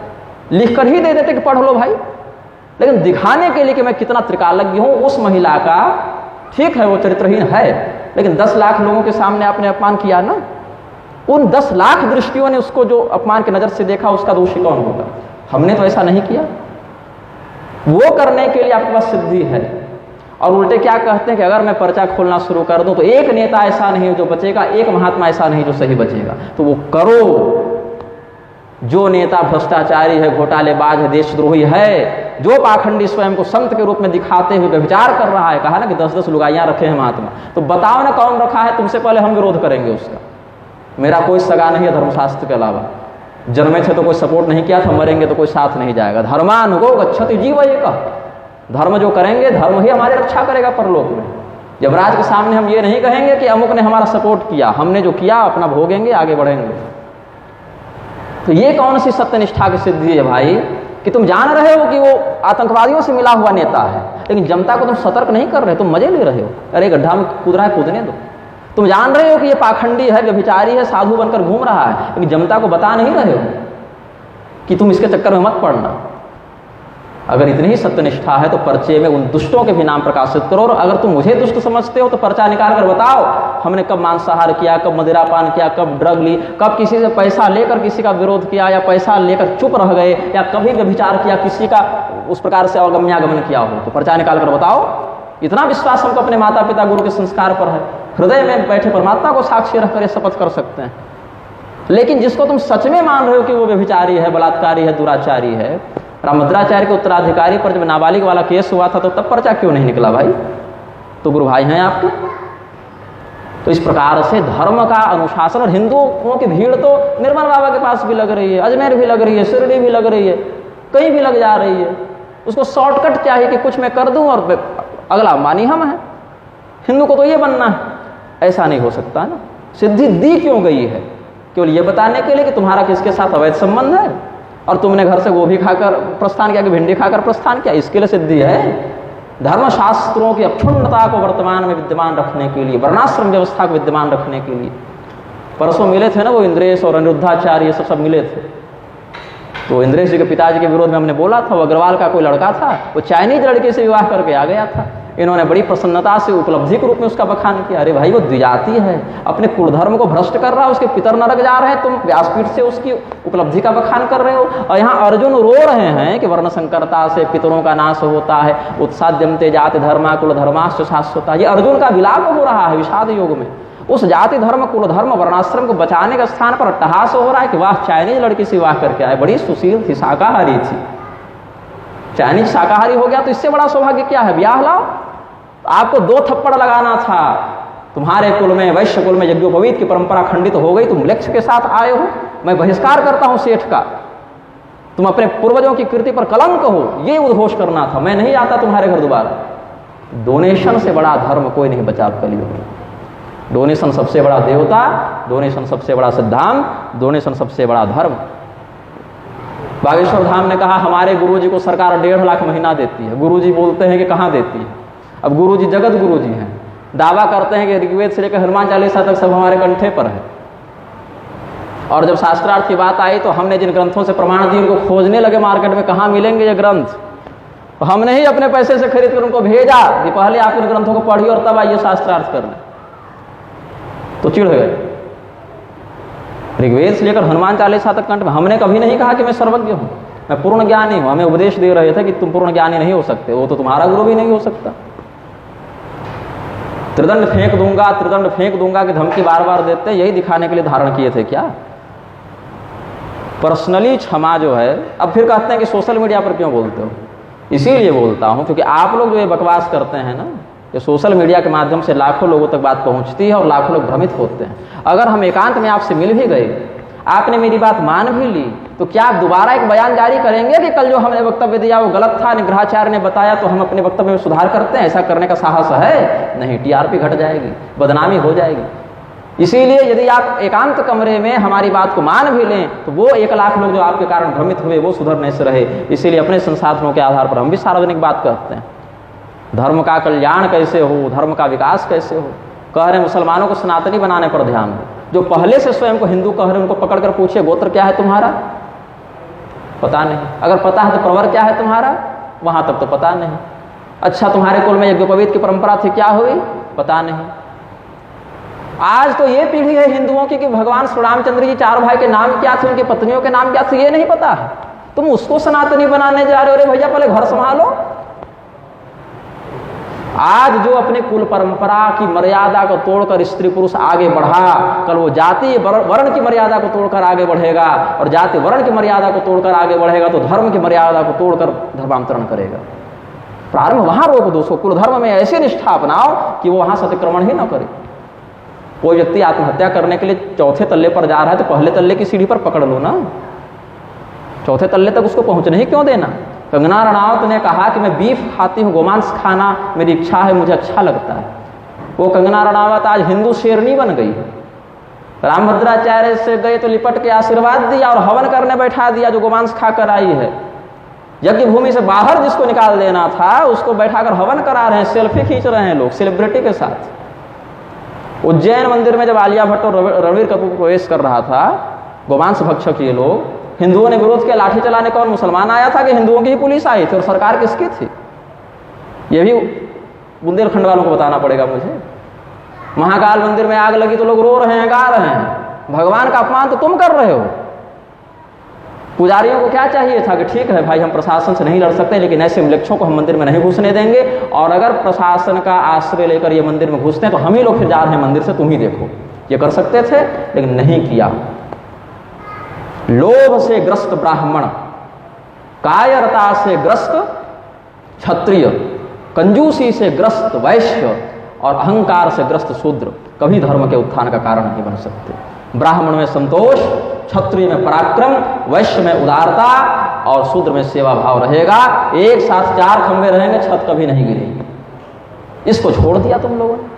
लिख कर ही दे देते कि पढ़ लो भाई। लेकिन दिखाने के लिए कि मैं कितना त्रिकालज्ञ हूं उस महिला का, ठीक है वो चरित्रहीन है, लेकिन 10 लाख लोगों के सामने आपने अपमान किया ना। उन 10 लाख दृष्टियों ने उसको जो अपमान की नजर से देखा, उसका दोषी कौन होगा? हमने तो ऐसा नहीं किया। वो करने के लिए आपके पास सिद्धि है। और उल्टे क्या कहते हैं कि अगर मैं पर्चा खोलना शुरू कर दूं तो एक नेता ऐसा नहीं जो बचेगा, एक महात्मा ऐसा नहीं जो सही बचेगा। तो वो करो। जो नेता भ्रष्टाचारी है, घोटालेबाज है, देशद्रोही है, जो पाखंडी स्वयं को संत के रूप में दिखाते हुए व्यभिचार कर रहा है, कहा ना कि 10-10 लुगाइयां रखे हैं महात्मा, तो बताओ ना कौन रखा है, तुमसे पहले हम विरोध करेंगे उसका। मेरा कोई सगा नहीं है धर्मशास्त्र के अलावा, जन्मे थे तो कोई सपोर्ट नहीं किया था, मरेंगे तो कोई साथ नहीं जाएगा। धर्मानुगो गच्छति जीव एक, धर्म जो करेंगे धर्म ही हमारी रक्षा करेगा परलोक में। यमराज के सामने हम ये नहीं कहेंगे कि अमुक ने हमारा सपोर्ट किया, हमने जो किया अपना भोगेंगे, आगे बढ़ेंगे। तो ये कौन सी सत्यनिष्ठा की सिद्धि है भाई कि तुम जान रहे हो कि वो आतंकवादियों से मिला हुआ नेता है, लेकिन जनता को तुम सतर्क नहीं कर रहे, तुम मजे ले रहे हो। अरे गड्ढा में कूद रहा है, कूदने दो। तुम जान रहे हो कि ये पाखंडी है, व्यभिचारी है, साधु बनकर घूम रहा है, लेकिन जनता को बता नहीं रहे हो कि तुम इसके चक्कर में मत पड़ना। अगर इतनी ही सत्यनिष्ठा है तो पर्चे में उन दुष्टों के भी नाम प्रकाशित करो। और अगर तुम मुझे दुष्ट समझते हो तो पर्चा निकाल कर बताओ हमने कब मांसाहार किया, कब मदिरापान किया, कब ड्रग ली, कब किसी से पैसा लेकर किसी का विरोध किया या पैसा लेकर चुप रह गए, या कभी व्यभिचार किया, किसी का उस प्रकार से अवगम्यागमन किया हो, तो पर्चा निकाल कर बताओ। इतना विश्वास हमको अपने माता पिता गुरु के संस्कार पर है, हृदय में बैठे परमात्मा को साक्षी रखकर शपथ कर सकते हैं। लेकिन जिसको तुम सच में मान रहे हो कि वो व्यभिचारी है, बलात्कारी है, दुराचारी है, रामभद्राचार्य के उत्तराधिकारी पर जब नाबालिग वाला केस हुआ था तो तब पर्चा क्यों नहीं निकला भाई? तो गुरु भाई हैं आपके। तो इस प्रकार से धर्म का अनुशासन, और हिंदुओं की भीड़ तो निर्मल बाबा के पास भी लग रही है, अजमेर भी लग रही है, शिरडी भी लग रही है, कहीं भी लग जा रही है। उसको शॉर्टकट चाहिए कि कुछ मैं कर दूं और अगला मानी हम है। हिंदू को तो ये बनना है, ऐसा नहीं हो सकता ना। सिद्धि दी क्यों गई है? केवल ये बताने के लिए कि तुम्हारा किसके साथ अवैध संबंध है और तुमने घर से गोभी खाकर प्रस्थान किया कि भिंडी खाकर प्रस्थान किया, इसके लिए सिद्धि है। धर्मशास्त्रों की अक्षुण्णता को वर्तमान में विद्यमान रखने के लिए, वर्णाश्रम व्यवस्था को विद्यमान रखने के लिए। परसों मिले थे ना वो इंद्रेश और अनिरुद्धाचार्य, ये सब मिले थे। तो इंद्रेश जी के पिताजी के विरोध में हमने बोला था, वो अग्रवाल का कोई लड़का था, वो चाइनीज लड़के से विवाह करके आ गया था। इन्होंने बड़ी प्रसन्नता से उपलब्धि के रूप में उसका बखान किया। अरे भाई वो द्विजाति है, अपने कुलधर्म को भ्रष्ट कर रहा है, उसके पितर नरक जा रहे हैं, तुम व्यासपीठ से उसकी उपलब्धि का बखान कर रहे हो। और यहाँ अर्जुन रो रहे हैं कि वर्ण संकरता से पितरों का नाश होता है, उत्साद्यमते जाति धर्मा कुल धर्माश्च शाश्वता। ये अर्जुन का विलाप हो रहा है विषाद योग में। उस जाति धर्म कुल धर्म वर्णाश्रम को बचाने के स्थान पर अट्टहास हो रहा है कि वाह चाइनीज लड़की से विवाह करके आए, बड़ी सुशील थी, शाकाहारी थी। चाइनीज शाकाहारी हो गया तो इससे बड़ा सौभाग्य क्या है? ब्याह लाओ। आपको 2 थप्पड़ लगाना था, तुम्हारे कुल में, वैश्य कुल में यज्ञोपवीत की परंपरा खंडित हो गई, तुम लक्ष्य के साथ आए हो। मैं बहिष्कार करता हूं सेठ का, तुम अपने पूर्वजों की कृति पर कलंक हो, ये उद्घोष करना था। मैं नहीं आता तुम्हारे घर दोबारा। डोनेशन से बड़ा धर्म कोई नहीं बचा कलयुग में। डोनेशन सबसे बड़ा देवता, डोनेशन सबसे बड़ा सिद्धांत, डोनेशन सबसे बड़ा धर्म। बागेश्वर धाम ने कहा हमारे गुरुजी को सरकार 1.5 लाख महीना देती है। गुरुजी बोलते हैं कि कहाँ देती है? अब गुरुजी जगत गुरुजी हैं, दावा करते हैं कि ऋग्वेद से लेकर हनुमान चालीसा तक सब हमारे कंठे पर है। और जब शास्त्रार्थ की बात आई तो हमने जिन ग्रंथों से प्रमाण दिए उनको खोजने लगे मार्केट में, कहाँ मिलेंगे ये ग्रंथ। तो हमने ही अपने पैसे से खरीद कर उनको भेजा कि पहले आप इन ग्रंथों को पढ़िए और तब आइए शास्त्रार्थ करने। तो चिढ़ गए। ऋग्वेद से लेकर हनुमान चालीसा तक कंठ में। हमने कभी नहीं कहा कि मैं सर्वज्ञ हूँ, मैं पूर्ण ज्ञानी हूँ। हमें उपदेश दे रहे थे कि तुम पूर्ण ज्ञानी नहीं हो सकते, वो तो तुम्हारा गुरु भी नहीं हो सकता। त्रिदंड फेंक दूंगा, त्रिदंड फेंक दूंगा की धमकी बार बार देते हैं, यही दिखाने के लिए धारण किए थे क्या? पर्सनली क्षमा जो है। अब फिर कहते हैं कि सोशल मीडिया पर क्यों बोलते हो? इसीलिए बोलता हूं क्योंकि आप लोग जो ये बकवास करते हैं ना, ये सोशल मीडिया के माध्यम से लाखों लोगों तक बात पहुंचती है और लाखों लोग भ्रमित होते हैं। अगर हम एकांत में आपसे मिल भी गए, आपने मेरी बात मान भी ली, तो क्या आप दोबारा एक बयान जारी करेंगे कि कल जो हमने वक्तव्य दिया वो गलत था, निग्रहाचार्य ने बताया तो हम अपने वक्तव्य में सुधार करते हैं? ऐसा करने का साहस है? नहीं, टीआरपी घट जाएगी, बदनामी हो जाएगी। इसीलिए यदि आप एकांत कमरे में हमारी बात को मान भी लें तो वो 1 लाख लोग जो आपके कारण भ्रमित हुए वो सुधरने से रहे। इसीलिए अपने संसाधनों के आधार पर हम भी सार्वजनिक बात करते हैं। धर्म का कल्याण कैसे हो, धर्म का विकास कैसे हो। कह रहे हैं मुसलमानों को सनातनी बनाने पर ध्यान दो। जो पहले से स्वयं को हिंदू कह रहे हैं उनको पकड़ कर पूछिए गोत्र क्या है तुम्हारा? पता नहीं। अगर पता है तो प्रवर क्या है तुम्हारा? वहां तक तो पता नहीं। अच्छा तुम्हारे कुल में यज्ञोपवीत की परंपरा थी, क्या हुई? पता नहीं। आज तो ये पीढ़ी है हिंदुओं की कि भगवान श्री रामचंद्र जी 4 भाई के नाम क्या थे, उनकी पत्नियों के नाम क्या थे, ये नहीं पता है। तुम उसको सनातनी बनाने जा रहे हो। अरे भैया पहले घर संभालो। आज जो अपने कुल परंपरा की मर्यादा को तोड़कर स्त्री पुरुष आगे बढ़ा, कल वो जाति वर्ण की मर्यादा को तोड़कर आगे बढ़ेगा, और जाति वर्ण की मर्यादा को तोड़कर आगे बढ़ेगा तो धर्म की मर्यादा को तोड़कर धर्मांतरण करेगा। प्रारंभ वहां रोक दो उसको। कुल धर्म में ऐसी निष्ठा अपनाओ कि वो वहां से अतिक्रमण ही ना करे। कोई व्यक्ति आत्महत्या करने के लिए चौथे तल्ले पर जा रहा है तो पहले तल्ले की सीढ़ी पर पकड़ लो ना, चौथे तल्ले तक उसको पहुंचने ही क्यों देना। कंगना रणावत ने कहा कि मैं बीफ खाती हूँ, गोमांस खाना मेरी इच्छा है, मुझे अच्छा लगता है। वो कंगना रणावत आज हिंदू शेरनी बन गई। रामभद्राचार्य से गए तो लिपट के आशीर्वाद दिया और हवन करने बैठा दिया जो गोमांस खाकर आई है। यज्ञ भूमि से बाहर जिसको निकाल देना था उसको बैठाकर हवन करा रहे हैं, सेल्फी खींच रहे हैं लोग सेलिब्रिटी के साथ। उज्जैन मंदिर में जब आलिया भट्ट और रणवीर कपूर प्रवेश कर रहा था, गोमांस भक्षक ये लोग, हिंदुओं ने विरोध किया, लाठी चलाने का। और मुसलमान आया था कि हिंदुओं की ही पुलिस आई थी और सरकार किसकी थी, ये भी बुंदेलखंड वालों को बताना पड़ेगा मुझे। महाकाल मंदिर में आग लगी तो लोग रो रहे हैं, गा रहे हैं। भगवान का अपमान तो तुम कर रहे हो। पुजारियों को क्या चाहिए था कि ठीक है भाई हम प्रशासन से नहीं लड़ सकते, लेकिन ऐसे मलेच्छों को हम मंदिर में नहीं घुसने देंगे, और अगर प्रशासन का आश्रय लेकर ये मंदिर में घुसते हैं तो हम ही लोग फिर जा रहे हैं मंदिर से, तुम ही देखो। ये कर सकते थे लेकिन नहीं किया। लोभ से ग्रस्त ब्राह्मण, कायरता से ग्रस्त क्षत्रिय, कंजूसी से ग्रस्त वैश्य और अहंकार से ग्रस्त शूद्र कभी धर्म के उत्थान का कारण नहीं बन सकते। ब्राह्मण में संतोष, क्षत्रिय में पराक्रम, वैश्य में उदारता और शूद्र में सेवा भाव रहेगा। एक साथ चार खंभे रहेंगे, छत कभी नहीं गिरेगी। इसको छोड़ दिया तुम लोगों ने,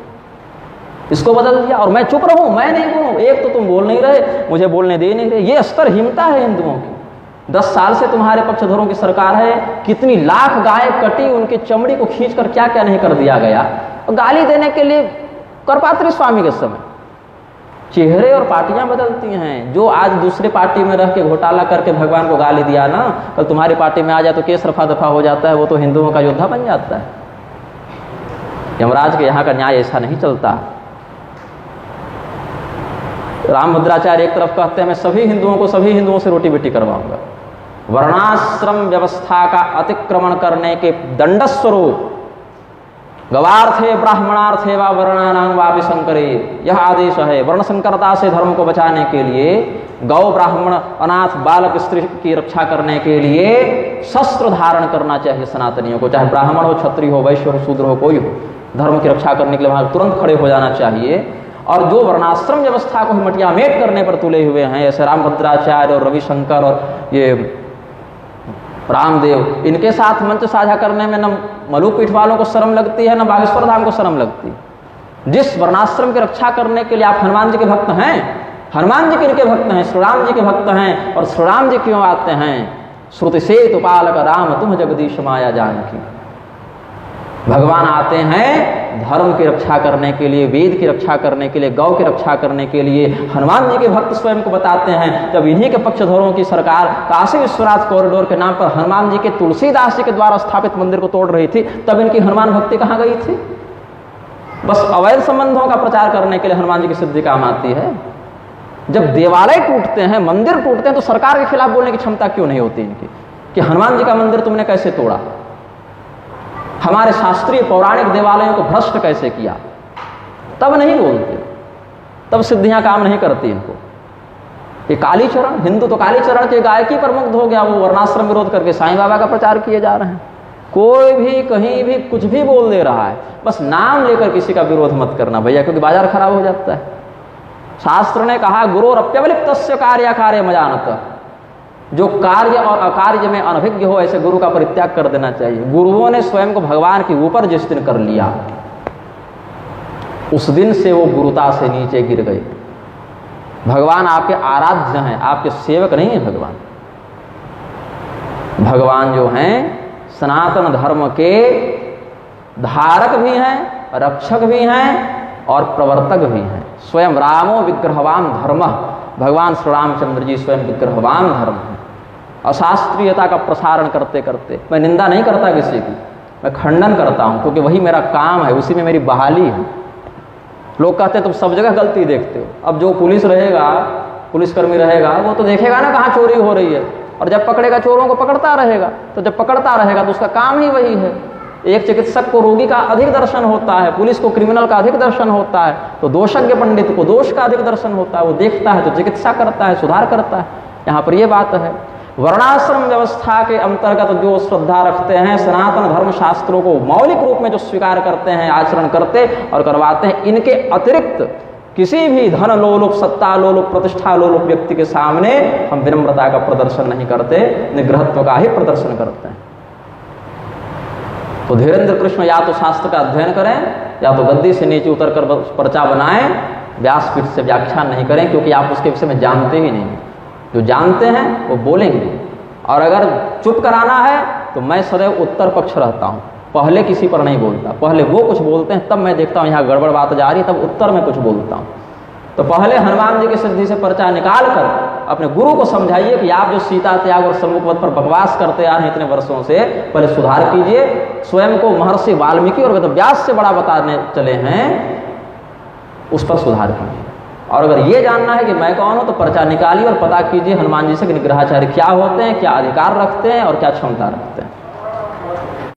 इसको बदल दिया। और मैं चुप रहूं, मैं नहीं बोलूं। एक तो तुम बोल नहीं रहे, मुझे बोलने दे नहीं रहे। ये स्तरहीनता है हिंदुओं की। 10 साल से तुम्हारे पक्षधरों की सरकार है, कितनी लाख गाय कटी, उनकी चमड़ी को खींचकर क्या क्या नहीं कर दिया गया। और गाली देने के लिए करपात्री स्वामी के समय चेहरे और पार्टियां बदलती हैं। जो आज दूसरे पार्टी में रह के घोटाला करके भगवान को गाली दिया ना, कल तुम्हारी पार्टी में आ जाए तो केस रफा दफा हो जाता है, वो तो हिंदुओं का योद्धा बन जाता है। यमराज के यहाँ का न्याय ऐसा नहीं चलता। रामभद्राचार्य एक तरफ कहते हैं मैं सभी हिंदुओं से रोटी बेटी करवाऊंगा। वर्णाश्रम व्यवस्था का अतिक्रमण करने के दंडस्वरूप गवार्थे ब्राह्मणार्थे व वर्णानां वापि संकरे, यह आदेश है। वर्ण संकरता से धर्म को बचाने के लिए, गौ ब्राह्मण अनाथ बालक स्त्री की रक्षा करने के लिए शस्त्र धारण करना चाहिए सनातनियों को। चाहे ब्राह्मण हो, क्षत्रिय हो, वैश्य हो, शूद्र हो, कोई हो, धर्म की रक्षा करने के लिए वहां तुरंत खड़े हो जाना चाहिए। और जो वर्णाश्रम व्यवस्था को मटियामेट करने पर तुले हुए हैं, जैसे रामभद्राचार्य और रविशंकर और ये रामदेव, इनके साथ मंच साझा करने में न मलुपीठ वालों को शर्म लगती है, न बागेश्वर धाम को शर्म लगती। जिस वर्णाश्रम की रक्षा करने के लिए आप हनुमान जी के भक्त हैं, हनुमान जी किनके भक्त हैं? श्री राम जी के भक्त हैं। और श्री राम जी क्यों आते हैं? श्रुति सेतु पालक राम तुम जगदीश माया जानकी। भगवान आते हैं धर्म की रक्षा करने के लिए, वेद की रक्षा करने के लिए, गौ की रक्षा करने के लिए। हनुमान जी के भक्त स्वयं को बताते हैं, जब इन्हीं के पक्षधरों की सरकार काशी विश्वनाथ कॉरिडोर के नाम पर हनुमान जी के तुलसीदास जी के द्वारा स्थापित मंदिर को तोड़ रही थी, तब इनकी हनुमान भक्ति कहाँ गई थी? बस अवैध संबंधों का प्रचार करने के लिए हनुमान जी की सिद्धि काम आती है। जब देवालय टूटते हैं, मंदिर टूटते हैं, तो सरकार के खिलाफ बोलने की क्षमता क्यों नहीं होती इनकी कि हनुमान जी का मंदिर तुमने कैसे तोड़ा, हमारे शास्त्रीय पौराणिक देवालयों को भ्रष्ट कैसे किया? तब नहीं बोलते, तब सिद्धियां काम नहीं करती इनको। ये कालीचरण, हिंदू तो कालीचरण के गायकी पर मुग्ध हो गया, वो वर्णाश्रम विरोध करके साईं बाबा का प्रचार किए जा रहे हैं। कोई भी कहीं भी कुछ भी बोल दे रहा है, बस नाम लेकर किसी का विरोध मत करना भैया, क्योंकि बाजार खराब हो जाता है। शास्त्र ने कहा गुरोरप्यवलिप्तस्य कार्य मजानत, जो कार्य और अकार्य में अनभिज्ञ हो ऐसे गुरु का परित्याग कर देना चाहिए। गुरुओं ने स्वयं को भगवान के ऊपर जिस दिन कर लिया, उस दिन से वो गुरुता से नीचे गिर गए। भगवान आपके आराध्य हैं, आपके सेवक नहीं है भगवान। भगवान जो हैं सनातन धर्म के धारक भी हैं, रक्षक भी हैं और प्रवर्तक भी हैं। स्वयं रामो विग्रहवान धर्म, भगवान श्री रामचंद्र जी स्वयं विग्रहवान धर्म है। अशास्त्रीयता का प्रसारण करते करते, मैं निंदा नहीं करता किसी की, मैं खंडन करता हूं, क्योंकि वही मेरा काम है, उसी में मेरी बहाली है। लोग कहते हैं तुम सब जगह गलती देखते हो। अब जो पुलिसकर्मी रहेगा, वो तो देखेगा ना कहाँ चोरी हो रही है, और जब पकड़ेगा चोरों को पकड़ता रहेगा, तो जब पकड़ता रहेगा तो उसका काम ही वही है। एक चिकित्सक को रोगी का अधिक दर्शन होता है, पुलिस को क्रिमिनल का अधिक दर्शन होता है, तो दोषज्ञ पंडित को दोष का अधिक दर्शन होता है। वो देखता है तो चिकित्सा करता है, सुधार करता है। यहाँ पर ये बात है। वर्णाश्रम व्यवस्था के अंतर्गत जो श्रद्धा रखते हैं, सनातन धर्म शास्त्रों को मौलिक रूप में जो स्वीकार करते हैं, आचरण करते और करवाते हैं, इनके अतिरिक्त किसी भी धन लोलुप, सत्ता लोलुप, प्रतिष्ठा लोलुप व्यक्ति के सामने हम विनम्रता का प्रदर्शन नहीं करते, निग्रहत्व का ही प्रदर्शन करते हैं। तो धीरेन्द्र कृष्ण या तो शास्त्र का अध्ययन करें, या तो गद्दी से नीचे उतरकर पर्चा बनाएं, व्यासपीठ से व्याख्यान नहीं करें, क्योंकि आप उसके विषय में जानते ही नहीं। जो जानते हैं वो बोलेंगे, और अगर चुप कराना है तो मैं सदैव उत्तर पक्ष रहता हूँ, पहले किसी पर नहीं बोलता। पहले वो कुछ बोलते हैं, तब मैं देखता हूँ यहाँ गड़बड़ बात जा रही है, तब उत्तर में कुछ बोलता हूँ। तो पहले हनुमान जी की सिद्धि से पर्चा निकाल कर अपने गुरु को समझाइए कि आप जो सीता त्याग और सम्मुखवत पर बकवास करते आ रहे हैं इतने वर्षों से, पहले सुधार कीजिए। स्वयं को महर्षि वाल्मीकि और वेदव्यास से बड़ा बताने चले हैं, उस पर सुधार कीजिए। और अगर ये जानना है कि मैं कौन हूं, तो पर्चा निकालिए और पता कीजिए हनुमान जी से कि निग्रहाचार्य क्या होते हैं, क्या अधिकार रखते हैं और क्या क्षमता रखते हैं।